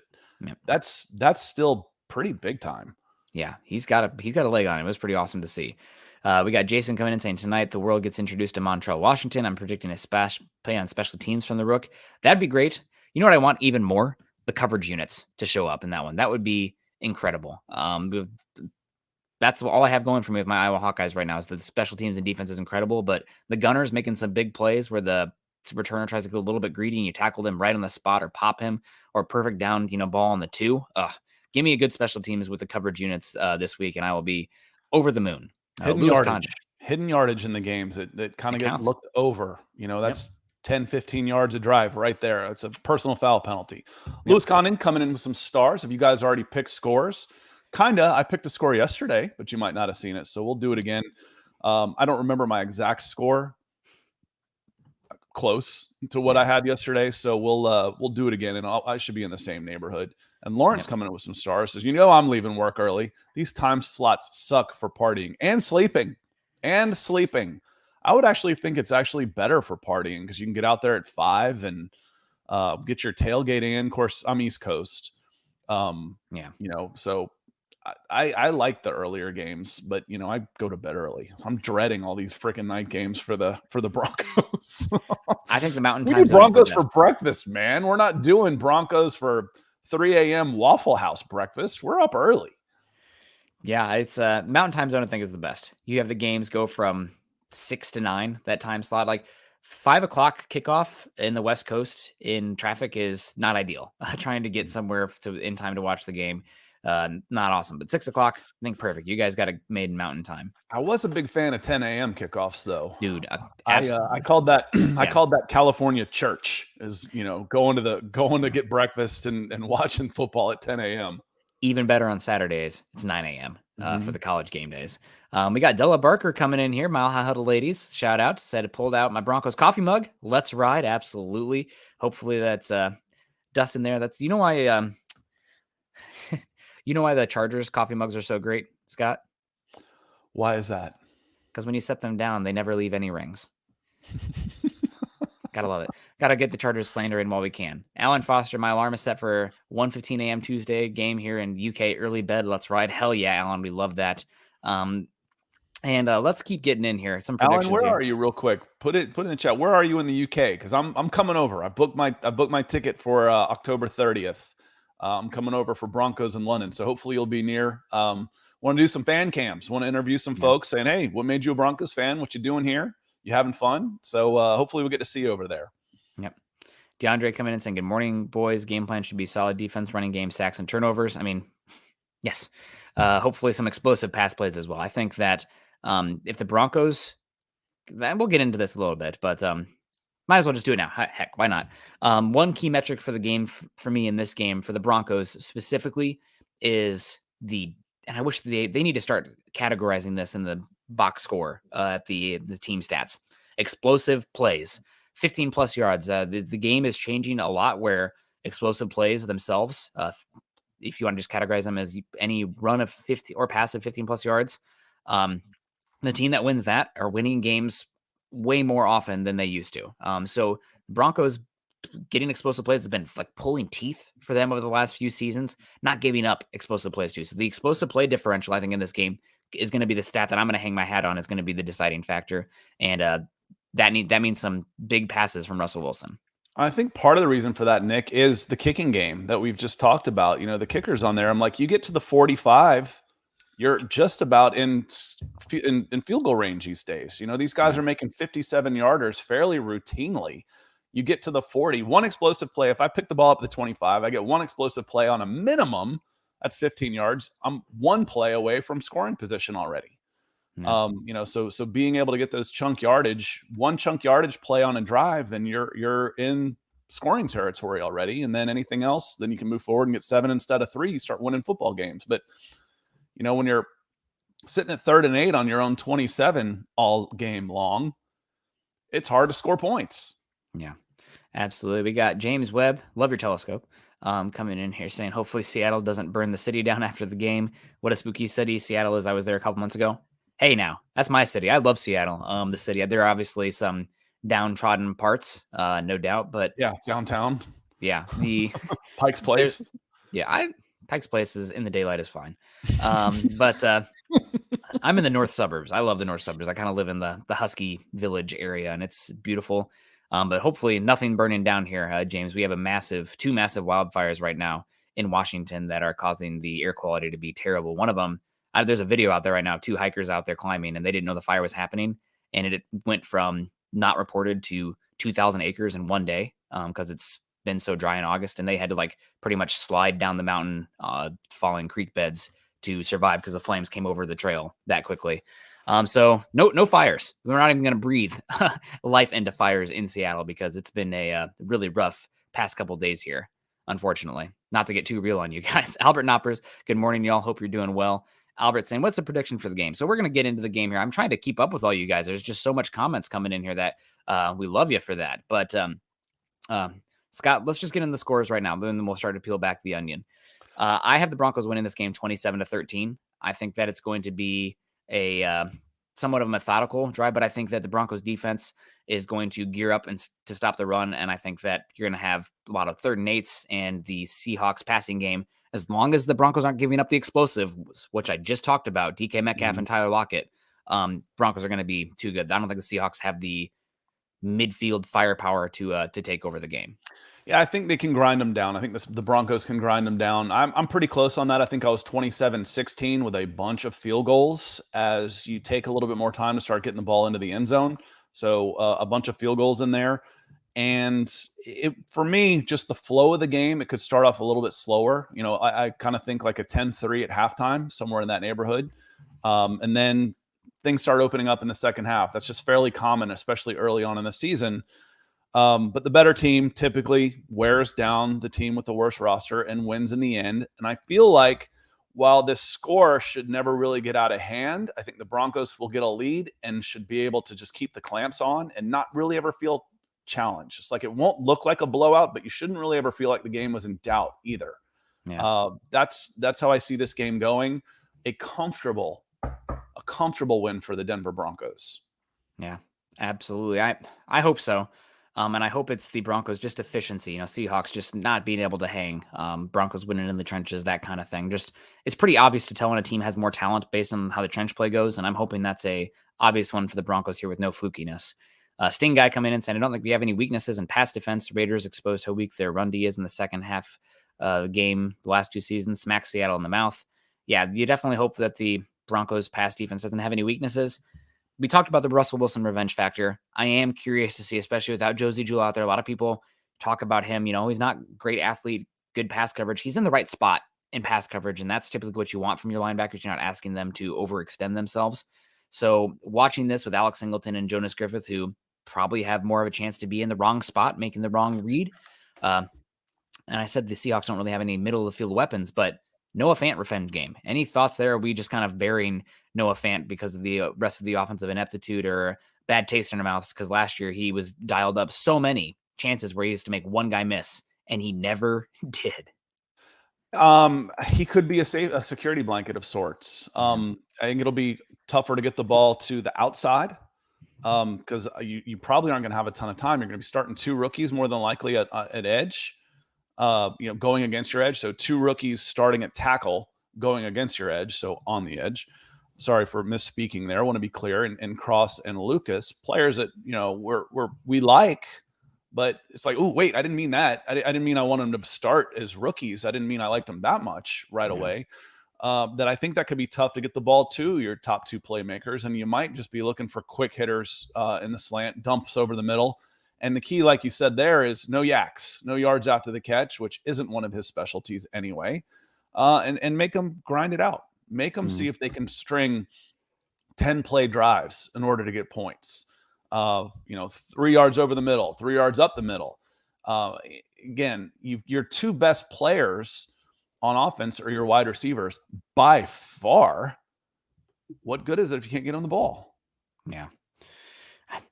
that's still pretty big time. Yeah, he's got a leg on him. It was pretty awesome to see. We got Jason coming in saying tonight the world gets introduced to Montreal, Washington. I'm predicting a play on special teams from the Rook. That'd be great. You know what I want even more? The coverage units to show up in that one. That would be incredible. That's all I have going for me with my Iowa Hawkeyes right now is that the special teams and defense is incredible, but the Gunners making some big plays where the returner tries to get a little bit greedy and you tackle them right on the spot or pop him or perfect down, ball on the 2. Give me a good special teams with the coverage units this week, and I will be over the moon. Hidden yardage in the games that kind of get looked over. That's 10, 15 yards a drive right there. That's a personal foul penalty. Lewis Condon coming in with some stars. Have you guys already picked scores? Kinda. I picked a score yesterday, but you might not have seen it, so we'll do it again. I don't remember my exact score. Close to what I had yesterday, so we'll do it again, and I should be in the same neighborhood. And Lawrence coming in with some stars says, I'm leaving work early. These time slots suck for partying and sleeping. I would actually think it's actually better for partying because you can get out there at 5 and get your tailgating in. Of course, I'm East Coast. So I like the earlier games, but I go to bed early. So I'm dreading all these freaking night games for the Broncos. I think the Mountain Time. We do Broncos for breakfast, man. We're not doing Broncos for 3 a.m. Waffle House breakfast. We're up early. Yeah, it's Mountain Time Zone. I think is the best. You have the games go from 6 to 9. That time slot, like 5 o'clock kickoff in the West Coast in traffic, is not ideal. Trying to get somewhere in time to watch the game. Not awesome, but 6 o'clock, I think perfect. You guys got it made in Mountain Time. I was a big fan of 10 a.m. kickoffs, though. Dude, I called that I called that California church, is going to get breakfast and watching football at 10 a.m. Even better on Saturdays, it's 9 a.m. For the college game days. We got Della Barker coming in here. Mile High Huddle ladies, shout out. Said it pulled out my Broncos coffee mug. Let's ride, absolutely. Hopefully that's dust in there. That's why. You know why the Chargers coffee mugs are so great, Scott? Why is that? Because when you set them down, they never leave any rings. Gotta love it. Gotta get the Chargers slander in while we can. Alan Foster, my alarm is set for 1:15 a.m. Tuesday game here in UK. Early bed, let's ride. Hell yeah, Alan, we love that. And let's keep getting in here. Some Alan, predictions where here. are you real quick? Put it in the chat. Where are you in the UK? Because I'm coming over. I booked my ticket for October 30th. I'm coming over for Broncos in London. So hopefully you'll be near. Want to do some fan cams. Want to interview some Yeah. folks saying, hey, what made you a Broncos fan? What you doing here? You having fun? So hopefully we'll get to see you over there. Yep. DeAndre coming in saying, good morning, boys. Game plan should be solid defense, running game, sacks, and turnovers. I mean, yes. Hopefully some explosive pass plays as well. I think that if the Broncos, then we'll get into this a little bit, but might as well just do it now. Heck, why not? One key metric for the game for me in this game for the Broncos specifically is and I wish they need to start categorizing this in the box score at the team stats. Explosive plays, 15 plus yards. The game is changing a lot where explosive plays themselves, if you want to just categorize them as any run of 50 or pass of 15 plus yards, the team that wins that are winning games way more often than they used to. So Broncos getting explosive plays has been like pulling teeth for them over the last few seasons, not giving up explosive plays too. So the explosive play differential, I think, in this game is going to be the stat that I'm going to hang my hat on. Is going to be the deciding factor, and that means some big passes from Russell Wilson. I think part of the reason for that, Nick, is the kicking game that we've just talked about. You know, the kickers on there. I'm like, you get to the 45, you're just about in field goal range these days. You know, these guys are making 57-yarders fairly routinely. You get to the 40, one explosive play. If I pick the ball up at the 25, I get one explosive play on a minimum. That's 15 yards. I'm one play away from scoring position already. Yeah. You know, so being able to get those one chunk yardage play on a drive, and you're in scoring territory already. And then anything else, then you can move forward and get 7 instead of 3. You start winning football games. But you know, when you're sitting at 3rd and 8 on your own 27 all game long, it's hard to score points. Yeah, absolutely. We got James Webb. Love your telescope. Coming in here saying, hopefully Seattle doesn't burn the city down after the game. What a spooky city Seattle is. I was there a couple months ago. Hey, now that's my city. I love Seattle. The city. There are obviously some downtrodden parts, no doubt. But yeah, downtown. Yeah, the Pikes Place. Pikes Place is in the daylight is fine. But I'm in the north suburbs. I love the north suburbs. I kind of live in the Husky Village area, and it's beautiful. But hopefully nothing burning down here, James. We have two massive wildfires right now in Washington that are causing the air quality to be terrible. One of them, there's a video out there right now, 2 hikers out there climbing, and they didn't know the fire was happening. And it went from not reported to 2,000 acres in one day because it's been so dry in August. And they had to like pretty much slide down the mountain, falling creek beds to survive because the flames came over the trail that quickly. So no fires. We're not even going to breathe life into fires in Seattle because it's been a really rough past couple days here, unfortunately. Not to get too real on you guys. Albert Knoppers, good morning, y'all. Hope you're doing well. Albert saying, what's the prediction for the game? So we're going to get into the game here. I'm trying to keep up with all you guys. There's just so much comments coming in here that we love you for that. But Scott, let's just get in the scores right now. Then we'll start to peel back the onion. I have the Broncos winning this game 27-13. I think that it's going to be a somewhat of a methodical drive, but I think that the Broncos defense is going to gear up and to stop the run. And I think that you're going to have a lot of 3rd and 8s and the Seahawks passing game. As long as the Broncos aren't giving up the explosive, which I just talked about, DK Metcalf and Tyler Lockett, Broncos are going to be too good. I don't think the Seahawks have the midfield firepower to take over the game. Yeah, I think they can grind them down. I think the Broncos can grind them down. I'm pretty close on that. I think I was 27-16 with a bunch of field goals as you take a little bit more time to start getting the ball into the end zone. So a bunch of field goals in there. And for me, just the flow of the game, it could start off a little bit slower. You know, I kind of think like a 10-3 at halftime, somewhere in that neighborhood. And then things start opening up in the second half. That's just fairly common, especially early on in the season. But the better team typically wears down the team with the worst roster and wins in the end. And I feel like while this score should never really get out of hand, I think the Broncos will get a lead and should be able to just keep the clamps on and not really ever feel challenged. It's like it won't look like a blowout, but you shouldn't really ever feel like the game was in doubt either. Yeah. That's how I see this game going. A comfortable win for the Denver Broncos. Yeah, absolutely. I hope so. And I hope it's the Broncos just efficiency, Seahawks just not being able to hang, Broncos winning in the trenches, that kind of thing. Just it's pretty obvious to tell when a team has more talent based on how the trench play goes, and I'm hoping that's a obvious one for the Broncos here with no flukiness. Sting guy come in and said, I don't think we have any weaknesses in pass defense. Raiders exposed how weak their run D is in the second half game the last 2 seasons. Smack Seattle in the mouth. Yeah, you definitely hope that the Broncos pass defense doesn't have any weaknesses. We talked about the Russell Wilson revenge factor. I am curious to see, especially without Josie Jewell out there. A lot of people talk about him. He's not great athlete, good pass coverage. He's in the right spot in pass coverage, and that's typically what you want from your linebackers. You're not asking them to overextend themselves. So watching this with Alex Singleton and Jonas Griffith, who probably have more of a chance to be in the wrong spot, making the wrong read. And I said the Seahawks don't really have any middle of the field weapons, but Noah Fant revenge game. Any thoughts there? Are we just kind of burying Noah Fant because of the rest of the offensive ineptitude or bad taste in our mouths? Because last year he was dialed up so many chances where he used to make one guy miss, and he never did. He could be a security blanket of sorts. Yeah. I think it'll be tougher to get the ball to the outside because you probably aren't going to have a ton of time. You're going to be starting 2 rookies more than likely at edge, going against your edge. So 2 rookies starting at tackle, going against your edge. So on the edge. Sorry for misspeaking there. I want to be clear. And Cross and Lucas, players that we like. But it's like, oh, wait, I didn't mean that. I didn't mean I want them to start as rookies. I didn't mean I liked them that much right away. That I think that could be tough to get the ball to your top 2 playmakers. And you might just be looking for quick hitters in the slant, dumps over the middle. And the key, like you said there, is no yaks, no yards after the catch, which isn't one of his specialties anyway. And make them grind it out. Make them see if they can string 10-play drives in order to get points. 3 yards over the middle, 3 yards up the middle. Again, your 2 best players on offense are your wide receivers by far. What good is it if you can't get on the ball? Yeah.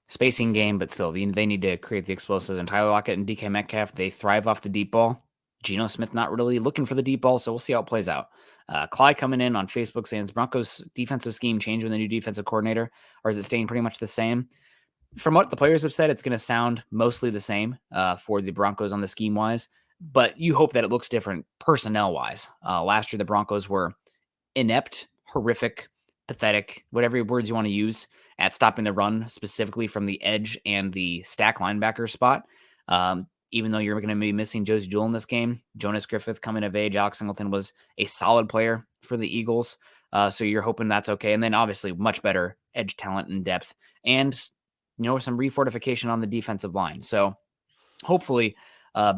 Spacing game, but still, they need to create the explosives. And Tyler Lockett and DK Metcalf, they thrive off the deep ball. Geno Smith not really looking for the deep ball, so we'll see how it plays out. Clyde coming in on Facebook saying, is Broncos defensive scheme change with the new defensive coordinator, or is it staying pretty much the same? From what the players have said, it's going to sound mostly the same for the Broncos on the scheme-wise, but you hope that it looks different personnel-wise. Last year, the Broncos were inept, horrific, pathetic, whatever words you want to use, at stopping the run, specifically from the edge and the stack linebacker spot. Even though you're going to be missing Josie Jewell in this game, Jonas Griffith coming of age, Alex Singleton was a solid player for the Eagles. So you're hoping that's okay. And then obviously much better edge talent and depth and, some refortification on the defensive line. So hopefully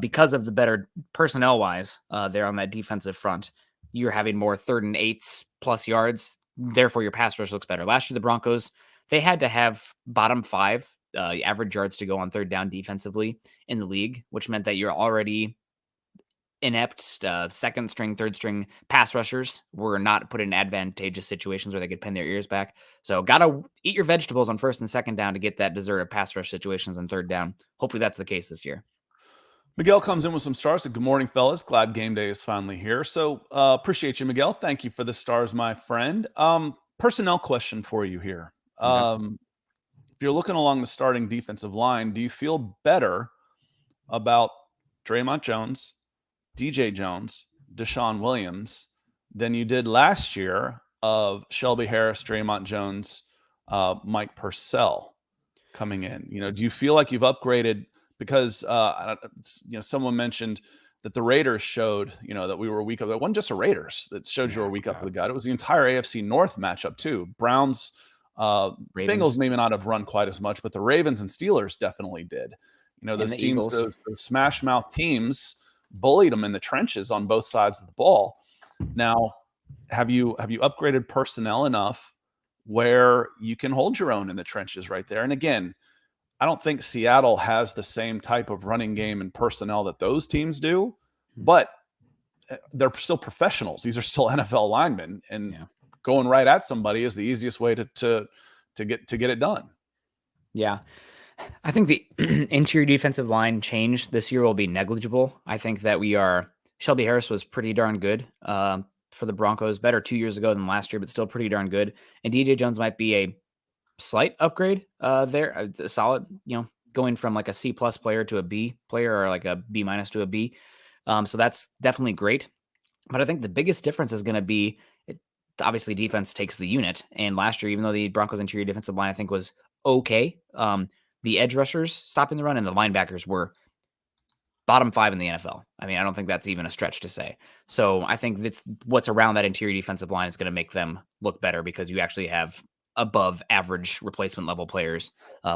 because of the better personnel wise there on that defensive front, you're having more 3rd and 8s plus yards. Therefore your pass rush looks better. Last year, the Broncos, they had to have bottom 5 average yards to go on 3rd down defensively in the league, which meant that you're already inept 2nd string, 3rd string pass rushers were not put in advantageous situations where they could pin their ears back. So got to eat your vegetables on 1st and 2nd down to get that dessert of pass rush situations on 3rd down. Hopefully that's the case this year. Miguel comes in with some stars. So good morning, fellas. Glad game day is finally here. So appreciate you, Miguel. Thank you for the stars, my friend. Personnel question for you here. Okay. If you're looking along the starting defensive line, do you feel better about Draymond Jones, DJ Jones, Deshaun Williams than you did last year of Shelby Harris, Draymond Jones, Mike Purcell coming in? Do you feel like you've upgraded? Because someone mentioned that the Raiders showed that we were weak up. It wasn't just the Raiders that showed you were weak up with the gut. It was the entire AFC North matchup too. Browns, Bengals maybe not have run quite as much, but the Ravens and Steelers definitely did. Those teams, those smash mouth teams, bullied them in the trenches on both sides of the ball. Now, have you upgraded personnel enough where you can hold your own in the trenches right there? And again, I don't think Seattle has the same type of running game and personnel that those teams do, but they're still professionals. These are still NFL linemen, and going right at somebody is the easiest way to get it done. Yeah. I think the interior defensive line change this year will be negligible. I think that Shelby Harris was pretty darn good for the Broncos, better 2 years ago than last year, but still pretty darn good. And DJ Jones might be a slight upgrade there. A solid, going from like a C+ player to a B player, or like a B- to a B. So that's definitely great. But I think the biggest difference is going to be, obviously defense takes the unit. And last year, even though the Broncos interior defensive line, I think, was okay, the edge rushers stopping the run and the linebackers were bottom 5 in the NFL. I mean, I don't think that's even a stretch to say. So I think that's what's around that interior defensive line is going to make them look better, because you actually have above average replacement level players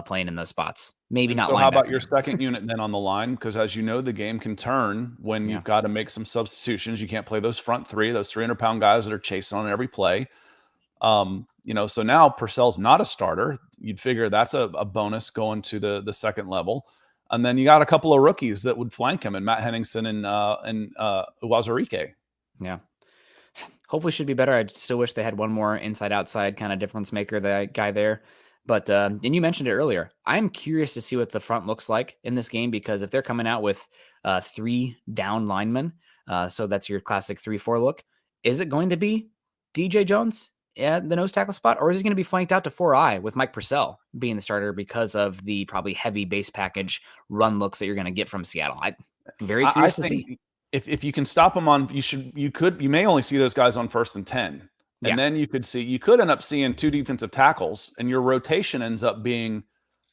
playing in those spots. Maybe And not so how about your linebacker. second unit then on the line? Because as you know, the game can turn when Yeah. you've got to make some substitutions. You can't play those front three, those 300-pound guys that are chasing on every play. So now Purcell's not a starter. You'd figure that's a bonus going to the second level. And then you got a couple of rookies that would flank him, and Matt Henningsen and Uwazurike. Yeah. Hopefully should be better. I still wish they had one more inside-outside kind of difference maker, the guy there. But and you mentioned it earlier. I'm curious to see what the front looks like in this game, because if they're coming out with 3 down linemen, so that's your classic 3-4 look, is it going to be DJ Jones at the nose tackle spot, or is he going to be flanked out to 4-eye with Mike Purcell being the starter because of the probably heavy base package run looks that you're going to get from Seattle? I'm very curious to see. If you can stop them on, you may only see those guys on 1st and 10. And then you could end up seeing 2 defensive tackles, and your rotation ends up being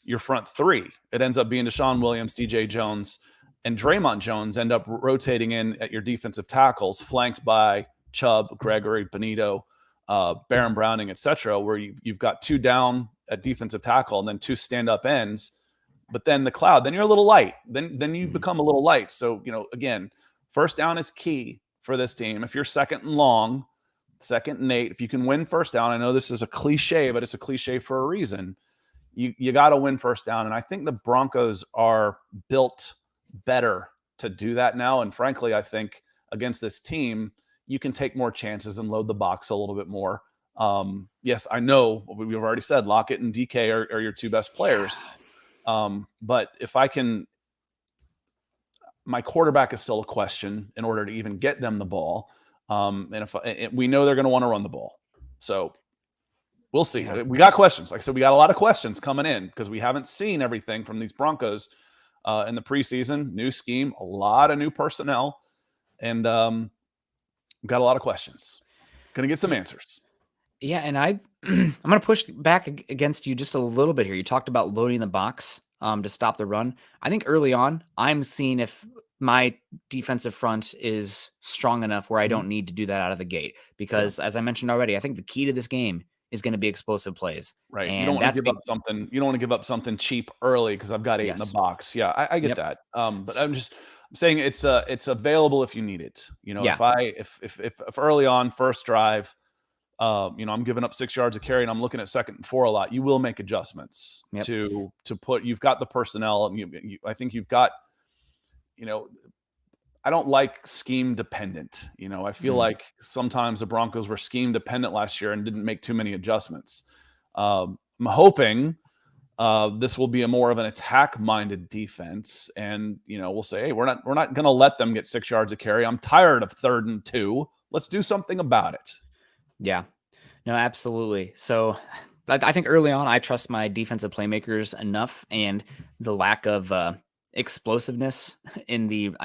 your front 3. It ends up being Deshaun Williams, DJ Jones, and Draymond Jones end up rotating in at your defensive tackles, flanked by Chubb, Gregory, Benito, Baron Browning, etc., where you've got 2 down at defensive tackle and then 2 stand-up ends. But then the cloud, then you're a little light. Then you become a little light. So, again, first down is key for this team. If you're 2nd and long, 2nd and 8, if you can win first down, I know this is a cliche, but it's a cliche for a reason. You got to win first down. And I think the Broncos are built better to do that now. And frankly, I think against this team, you can take more chances and load the box a little bit more. Yes, I know we've already said Lockett and DK are your 2 best players. But if I can, my quarterback is still a question in order to even get them the ball. And we know they're going to want to run the ball. So we'll see. Yeah. We got questions. Like I said, we got a lot of questions coming in because we haven't seen everything from these Broncos in the preseason. New scheme, a lot of new personnel, and we've got a lot of questions. Going to get some answers. Yeah, and I'm going to push back against you just a little bit here. You talked about loading the box to stop the run. I think early on, I'm seeing if my defensive front is strong enough where I don't need to do that out of the gate. Because as I mentioned already, I think the key to this game is going to be explosive plays. Right. And you don't want to give up something. You don't want to give up something cheap early because I've got 8 in the box. Yeah, I get that. But I'm saying it's available if you need it. If early on, first drive, I'm giving up 6 yards of carry and I'm looking at 2nd and 4 a lot, you will make adjustments to put, you've got the personnel. And I think you've got, I don't like scheme dependent. I feel like sometimes the Broncos were scheme dependent last year and didn't make too many adjustments. I'm hoping this will be a more of an attack minded defense. And, we'll say, hey, we're not going to let them get 6 yards of carry. I'm tired of 3rd and 2. Let's do something about it. Yeah, no, absolutely. So I think early on, I trust my defensive playmakers enough, and the lack of explosiveness in the,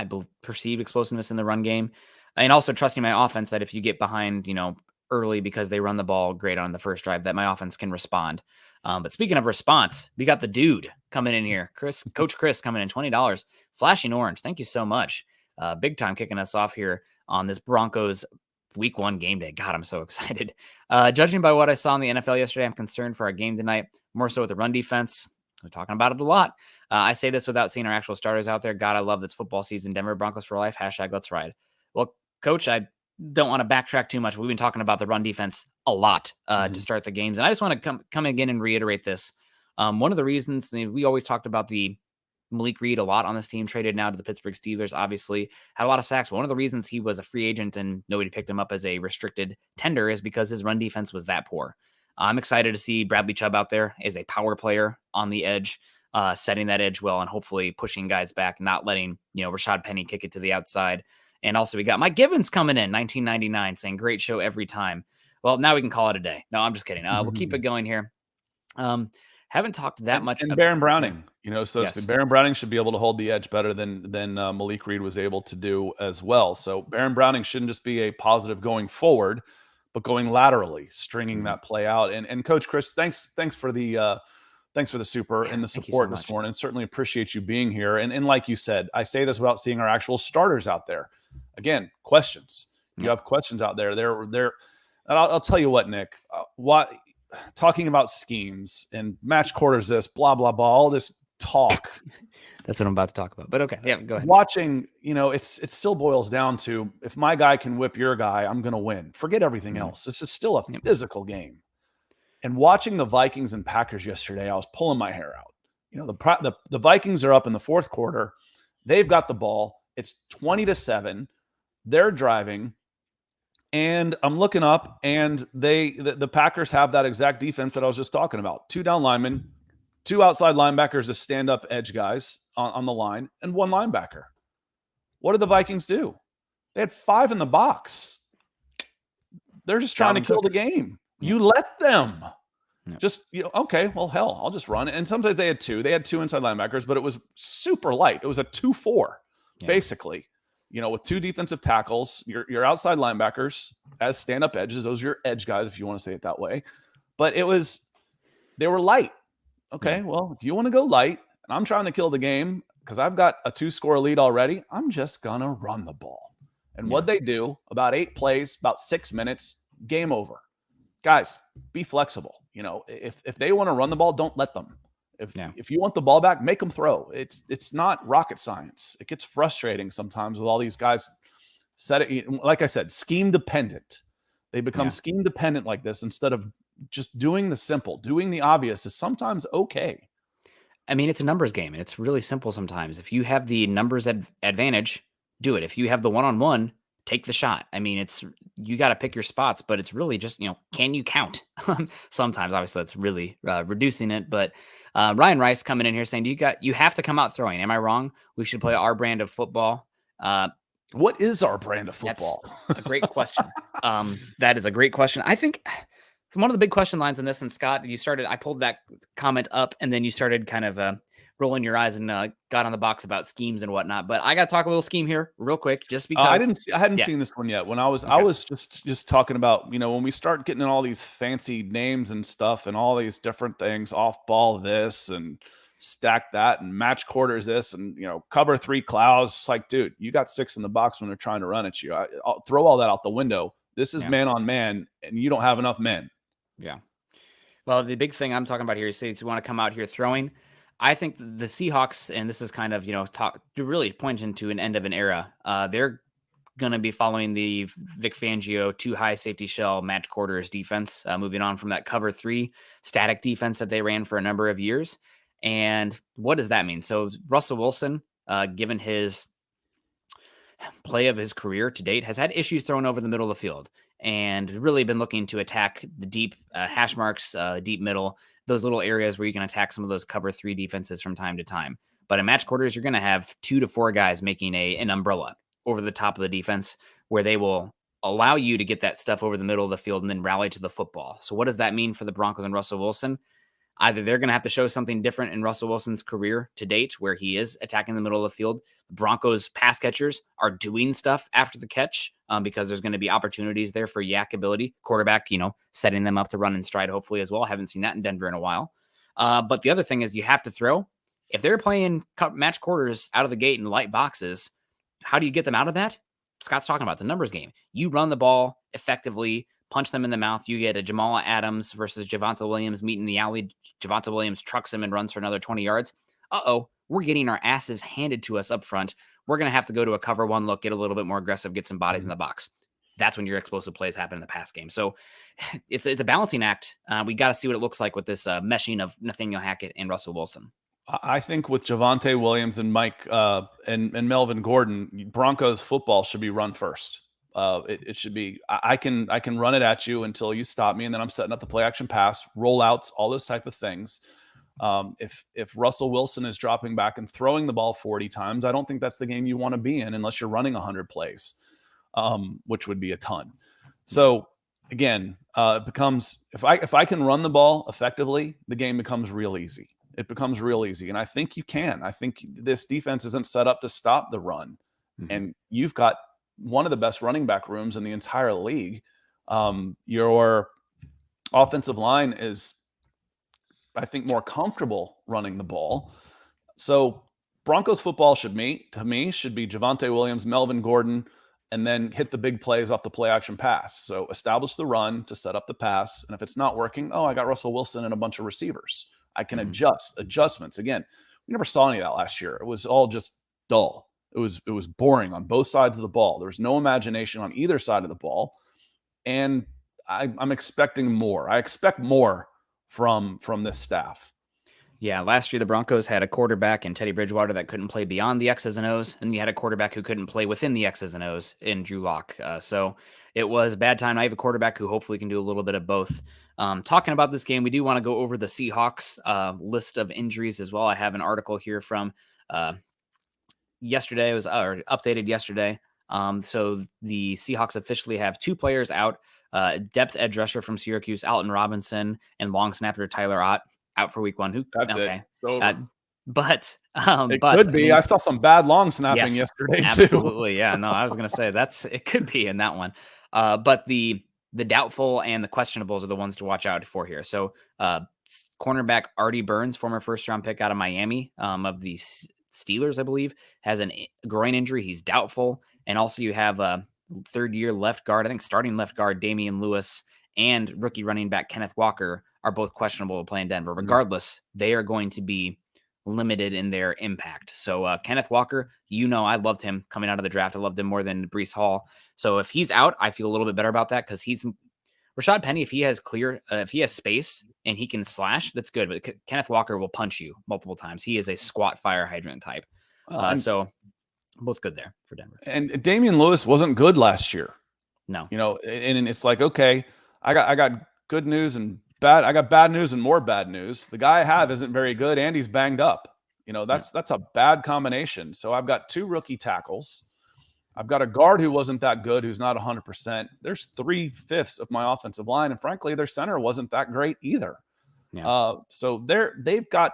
perceived explosiveness in the run game, and also trusting my offense that if you get behind, early because they run the ball great on the first drive, that my offense can respond. But speaking of response, we got the dude coming in here, Coach Chris coming in, $20, flashing orange. Thank you so much. Big time kicking us off here on this Broncos Week 1 game day. God, I'm so excited. Judging by what I saw in the NFL yesterday, I'm concerned for our game tonight, more so with the run defense. We're talking about it a lot. I say this without seeing our actual starters out there. God, I love this football season. Denver Broncos for life. # let's ride. Well, Coach, I don't want to backtrack too much. We've been talking about the run defense a lot to start the games. And I just want to come again and reiterate this. One of the reasons we always talked about the Malik Reed a lot on this team, traded now to the Pittsburgh Steelers, obviously had a lot of sacks. One of the reasons he was a free agent and nobody picked him up as a restricted tender is because his run defense was that poor. I'm excited to see Bradley Chubb out there as a power player on the edge, setting that edge well and hopefully pushing guys back, not letting, Rashad Penny kick it to the outside. And also we got Mike Givens coming in, 1999, saying great show every time. Well, now we can call it a day. No, I'm just kidding. We'll keep it going here. Haven't talked that much. And Baron Browning, so Yes. Baron Browning should be able to hold the edge better than Malik Reed was able to do as well. So Baron Browning shouldn't just be a positive going forward, but going laterally, stringing that play out. And Coach Chris, thanks for the super and the support this morning. Certainly appreciate you being here. And like you said, I say this without seeing our actual starters out there. Again, questions. You have questions out there. They're. I'll tell you what, Nick. Talking about schemes and match quarters, this blah blah blah, all this talk. That's what I'm about to talk about. But okay, yeah, go ahead. Watching, it still boils down to, if my guy can whip your guy, I'm going to win. Forget everything else. This is still a physical game. And watching the Vikings and Packers yesterday, I was pulling my hair out. The Vikings are up in the fourth quarter. They've got the ball. It's 20-7. They're driving. And I'm looking up, and the Packers have that exact defense that I was just talking about. 2 down linemen, 2 outside linebackers to stand-up edge guys on the line, and 1 linebacker. What did the Vikings do? They had 5 in the box. They're just trying to kill the game. You let them. Just, okay, well, hell, I'll just run. And sometimes they had 2. They had 2 inside linebackers, but it was super light. It was a 2-4, basically. With 2 defensive tackles, your outside linebackers as stand-up edges. Those are your edge guys, if you want to say it that way. But they were light. Okay, well, if you want to go light, and I'm trying to kill the game because I've got a 2-score lead already, I'm just going to run the ball. And what they do, about 8 plays, about 6 minutes, game over. Guys, be flexible. If they want to run the ball, don't let them. If you want the ball back, make them throw. It's not rocket science. It gets frustrating sometimes with all these guys like I said, scheme dependent. They become scheme dependent like this instead of just doing the simple. Doing the obvious is sometimes okay. I mean, it's a numbers game, and it's really simple sometimes. If you have the numbers advantage, do it. If you have the one-on-one, take the shot. I mean, you got to pick your spots, but it's really just, can you count? Sometimes, obviously, that's really reducing it. But Ryan Rice coming in here saying, you have to come out throwing. Am I wrong? We should play our brand of football. What is our brand of football? That's a great question. That is a great question. I think one of the big question lines in this, and Scott, I pulled that comment up, and then you started kind of rolling your eyes and got on the box about schemes and whatnot. But I got to talk a little scheme here real quick, just because I hadn't seen this one yet. When I was just talking about, when we start getting in all these fancy names and stuff and all these different things, off ball this and stack that and match quarters this and, cover 3 clouds. It's like, dude, you got 6 in the box when they're trying to run at you. I'll throw all that out the window. This is man on man, and you don't have enough men. Yeah. Well, the big thing I'm talking about here is you want to come out here throwing. I think the Seahawks, and this is kind of, really pointing to an end of an era. They're going to be following the Vic Fangio 2 high safety shell match quarters defense, moving on from that cover 3 static defense that they ran for a number of years. And what does that mean? So Russell Wilson, given his play of his career to date, has had issues thrown over the middle of the field and really been looking to attack the deep hash marks, deep middle, those little areas where you can attack some of those cover 3 defenses from time to time. But in match quarters, you're going to have 2 to 4 guys making an umbrella over the top of the defense where they will allow you to get that stuff over the middle of the field and then rally to the football. So what does that mean for the Broncos and Russell Wilson? Either they're going to have to show something different in Russell Wilson's career to date where he is attacking the middle of the field. The Broncos pass catchers are doing stuff after the catch because there's going to be opportunities there for yak ability. Quarterback, setting them up to run in stride hopefully as well. Haven't seen that in Denver in a while. But the other thing is you have to throw. If they're playing match quarters out of the gate in light boxes, how do you get them out of that? Scott's talking about the numbers game. You run the ball effectively, punch them in the mouth. You get a Jamal Adams versus Javonte Williams meeting the alley. Javonte Williams trucks him and runs for another 20 yards. We're getting our asses handed to us up front. We're going to have to go to a cover 1 look, get a little bit more aggressive, get some bodies in the box. That's when your explosive plays happen in the pass game. So it's a balancing act. We got to see what it looks like with this meshing of Nathaniel Hackett and Russell Wilson. I think with Javonte Williams and Mike and Melvin Gordon, Broncos football should be run first. It should be, I can run it at you until you stop me, and then I'm setting up the play action pass, rollouts, all those type of things. If Russell Wilson is dropping back and throwing the ball 40 times, I don't think that's the game you want to be in unless you're running 100 plays, which would be a ton. So again, it becomes, if I can run the ball effectively, the game becomes real easy. It becomes real easy. And I think you can. I think this defense isn't set up to stop the run. Mm-hmm. And you've got one of the best running back rooms in the entire league. Your offensive line is, I think, more comfortable running the ball. So Broncos football should be Javonte Williams, Melvin Gordon, and then hit the big plays off the play action pass. So establish the run to set up the pass. And if it's not working, I got Russell Wilson and a bunch of receivers. I can adjustments. Again, we never saw any of that last year. It was all just dull. It was boring on both sides of the ball. There was no imagination on either side of the ball. And I'm expecting more. I expect more from this staff. Yeah, last year the Broncos had a quarterback in Teddy Bridgewater that couldn't play beyond the X's and O's, and you had a quarterback who couldn't play within the X's and O's in Drew Lock. So it was a bad time. I have a quarterback who hopefully can do a little bit of both. Talking about this game, we do want to go over the Seahawks list of injuries as well. I have an article here from yesterday. It was updated yesterday. So the Seahawks officially have 2 players out. Depth edge rusher from Syracuse, Alton Robinson, and long snapper Tyler Ott out for week 1. That's okay. It. It's over. But it could be. I saw some bad long snapping yesterday too. Absolutely, yeah. No, I was going to say it could be in that one. But the doubtful and the questionables are the ones to watch out for here. So cornerback Artie Burns, former first-round pick out of Miami, of the Steelers, I believe, has a groin injury. He's doubtful. And also you have a third-year left guard, I think starting left guard Damian Lewis and rookie running back Kenneth Walker are both questionable to play in Denver. Regardless, they are going to be limited in their impact. So Kenneth Walker, I loved him coming out of the draft. I loved him more than Breece Hall. So if he's out, I feel a little bit better about that because he's Rashad Penny. If he has if he has space and he can slash, that's good. But Kenneth Walker will punch you multiple times. He is a squat fire hydrant type. So both good there for Denver. And Damian Lewis wasn't good last year. No, and it's like, okay, I got good news and bad. I got bad news and more bad news. The guy I have isn't very good and he's banged up. That's a bad combination. So I've got 2 rookie tackles. I've got a guard who wasn't that good, who's not 100%. There's 3/5 of my offensive line. And frankly, their center wasn't that great either. Yeah. So they've got,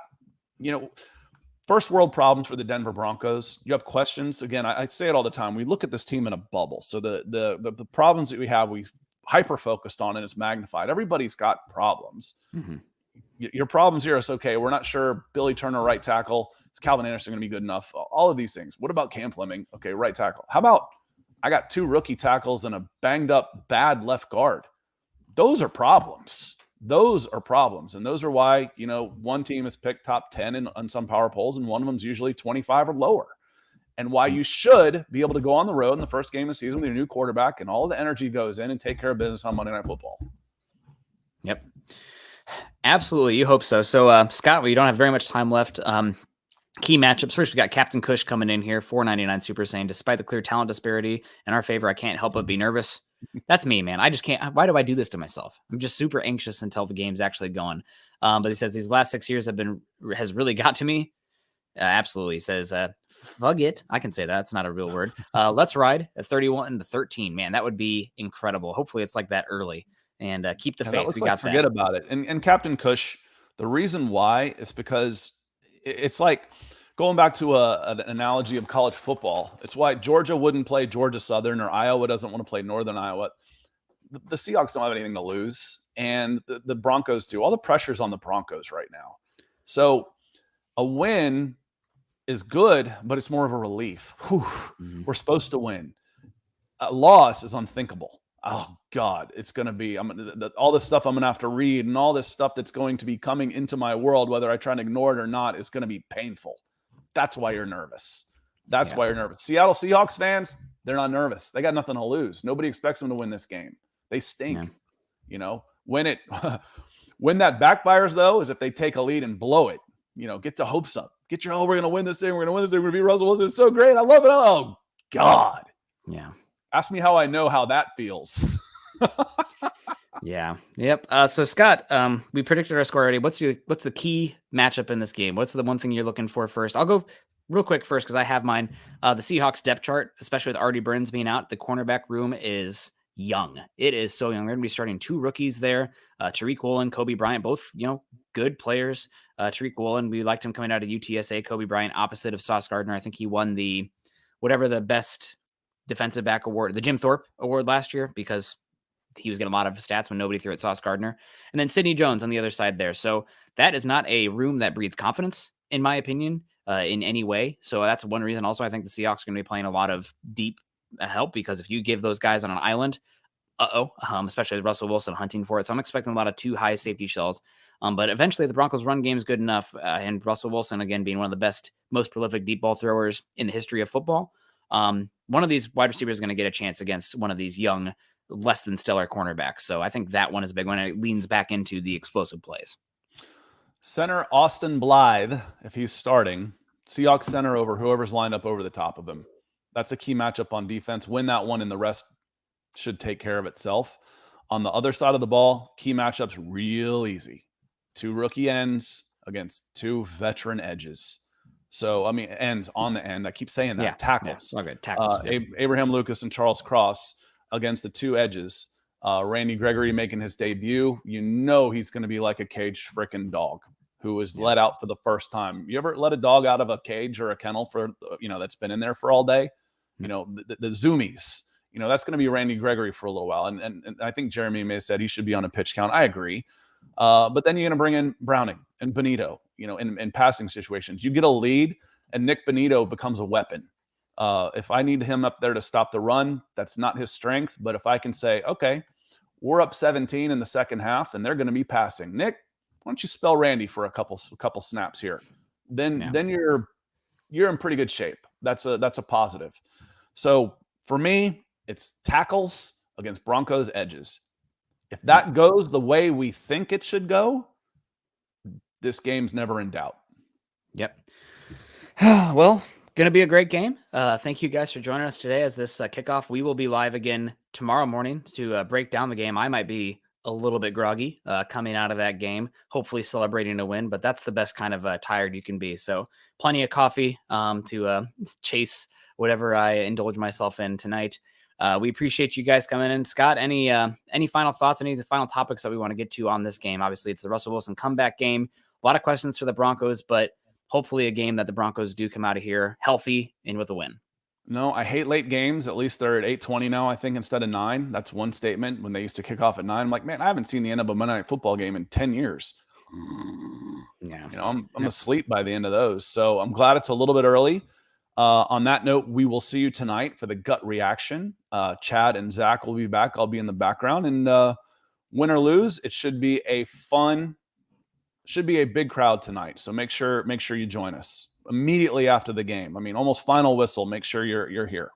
first world problems for the Denver Broncos. You have questions. Again, I say it all the time. We look at this team in a bubble. So the problems that we have, we hyper focused on and it's magnified. Everybody's got problems. Mm-hmm. Your problems here is, okay, we're not sure Billy Turner, right tackle. Is Calvin Anderson going to be good enough? All of these things. What about Cam Fleming? Okay, right tackle. How about I got 2 rookie tackles and a banged up bad left guard? Those are problems. And those are why, one team is picked top 10 on some power polls and one of them is usually 25 or lower. And why you should be able to go on the road in the first game of the season with your new quarterback and all the energy goes in and take care of business on Monday Night Football. Yep. Absolutely. You hope so. So, Scott, we don't have very much time left. Key matchups. First, we got Captain Kush coming in here, $4.99 Super saying, despite the clear talent disparity in our favor, I can't help but be nervous. That's me, man. I just can't. Why do I do this to myself? I'm just super anxious until the game's actually going. But he says these last 6 years has really got to me. Absolutely. He says, fuck it. I can say that. It's not a real word. Let's ride at 31-13. Man, that would be incredible. Hopefully it's like that early and keep the faith. We got that. Forget about it. And Captain Kush, the reason why is because it's like going back to an analogy of college football. It's why Georgia wouldn't play Georgia Southern or Iowa doesn't want to play Northern Iowa. The Seahawks don't have anything to lose, and the Broncos do. All the pressure's on the Broncos right now. So a win is good, but it's more of a relief. Mm-hmm. We're supposed to win. A loss is unthinkable. Oh, God, it's going to be all this stuff I'm going to have to read and all this stuff that's going to be coming into my world, whether I try and ignore it or not, is going to be painful. That's why you're nervous. Why you're nervous. Seattle Seahawks fans, they're not nervous. They got nothing to lose. Nobody expects them to win this game. They stink. Yeah. When that backfires, though, is if they take a lead and blow it. Get the hopes up. Get your, we're going to win this thing. We're going to win this thing. We're going to beat Russell Wilson. It's so great. I love it. Oh, God. Yeah. Ask me how I know how that feels. Yeah. Yep. So, Scott, we predicted our score already. What's the key matchup in this game? What's the one thing you're looking for first? I'll go real quick first because I have mine. The Seahawks depth chart, especially with Artie Burns being out, the cornerback room is young. It is so young. They're going to be starting 2 rookies there. Tariq Woolen, Kobe Bryant, both, good players. Tariq Woolen, we liked him coming out of UTSA. Kobe Bryant, opposite of Sauce Gardner. I think he won the best defensive back award, the Jim Thorpe award last year, because he was getting a lot of stats when nobody threw at Sauce Gardner. And then Sidney Jones on the other side there. So that is not a room that breeds confidence, in my opinion, in any way. So that's one reason. Also, I think the Seahawks are going to be playing a lot of deep help, because if you give those guys on an island, especially Russell Wilson hunting for it. So I'm expecting a lot of 2 high safety shells. But eventually the Broncos run game is good enough. And Russell Wilson, again, being one of the best, most prolific deep ball throwers in the history of football. One of these wide receivers is going to get a chance against one of these young, less than stellar cornerbacks. So I think that one is a big one. And it leans back into the explosive plays. Center Austin Blythe, if he's starting, Seahawks center over whoever's lined up over the top of him. That's a key matchup on defense. Win that one, and the rest should take care of itself. On the other side of the ball, key matchups real easy. 2 rookie ends against 2 veteran edges. So, I mean, ends on the end. I keep saying that. Yeah, tackles. Yeah. Okay, tackles. Abraham Lucas and Charles Cross against the 2 edges. Randy Gregory making his debut. He's going to be like a caged freaking dog who is let out for the first time. You ever let a dog out of a cage or a kennel for, that's been in there for all day? The zoomies. That's going to be Randy Gregory for a little while. And I think Jeremy may have said he should be on a pitch count. I agree. But then you're going to bring in Browning and Benito, in passing situations. You get a lead, and Nick Benito becomes a weapon. If I need him up there to stop the run, that's not his strength. But if I can say, okay, we're up 17 in the second half, and they're going to be passing. Nick, why don't you spell Randy for a couple snaps here? Then you're in pretty good shape. That's a positive. So for me, it's tackles against Broncos edges. If that goes the way we think it should go, this game's never in doubt. Yep. Well, going to be a great game. Thank you guys for joining us today as this kickoff. We will be live again tomorrow morning to break down the game. I might be a little bit groggy coming out of that game, hopefully celebrating a win, but that's the best kind of tired you can be. So plenty of coffee to chase whatever I indulge myself in tonight. We appreciate you guys coming in. Scott, any final thoughts, any of the final topics that we want to get to on this game? Obviously, it's the Russell Wilson comeback game. A lot of questions for the Broncos, but hopefully a game that the Broncos do come out of here healthy and with a win. No, I hate late games. At least they're at 8:20 now, I think, instead of 9. That's one statement. When they used to kick off at 9, I'm like, man, I haven't seen the end of a Monday Night Football game in 10 years. Yeah, I'm asleep by the end of those. So I'm glad it's a little bit early. On that note, we will see you tonight for the gut reaction. Chad and Zach will be back. I'll be in the background. And win or lose, it should be a big crowd tonight. So make sure you join us immediately after the game. I mean, almost final whistle. Make sure you're here.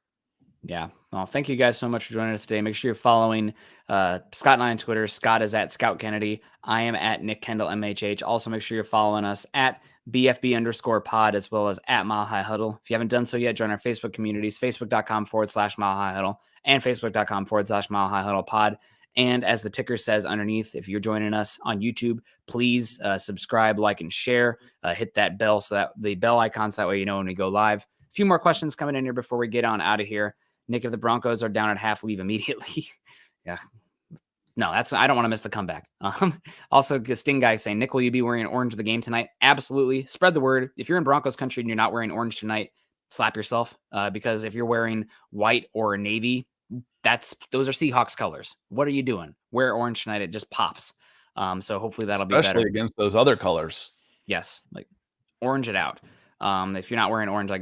Yeah. Well, thank you guys so much for joining us today. Make sure you're following Scott and I on Twitter. Scott is at Scout Kennedy. I am at Nick Kendell MHH. Also, make sure you're following us at BFB_pod as well as at Mile High Huddle. If you haven't done so yet, join our Facebook communities, facebook.com/Mile High Huddle and facebook.com/Mile High Huddle pod. And as the ticker says underneath, if you're joining us on YouTube, please subscribe, like, and share. Hit that bell so that the bell icon, so that way you know when we go live. A few more questions coming in here before we get on out of here. Nick, if the Broncos are down at half, leave immediately. Yeah. No, I don't want to miss the comeback. Also, Sting Guy saying, Nick, will you be wearing orange to the game tonight? Absolutely. Spread the word. If you're in Broncos country and you're not wearing orange tonight, slap yourself. Because if you're wearing white or navy, those are Seahawks colors. What are you doing? Wear orange tonight. It just pops. So hopefully that'll be better. Especially against those other colors. Yes. Like orange it out. If you're not wearing orange, I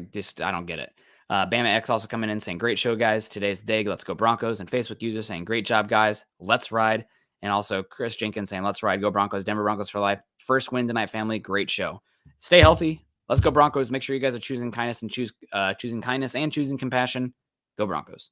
don't get it. Bama X also coming in saying, great show, guys. Today's the day. Let's go Broncos. And Facebook user saying, great job, guys. Let's ride. And also Chris Jenkins saying, let's ride. Go Broncos. Denver Broncos for life. First win tonight, family. Great show. Stay healthy. Let's go Broncos. Make sure you guys are choosing kindness and choosing kindness and choosing compassion. Go Broncos.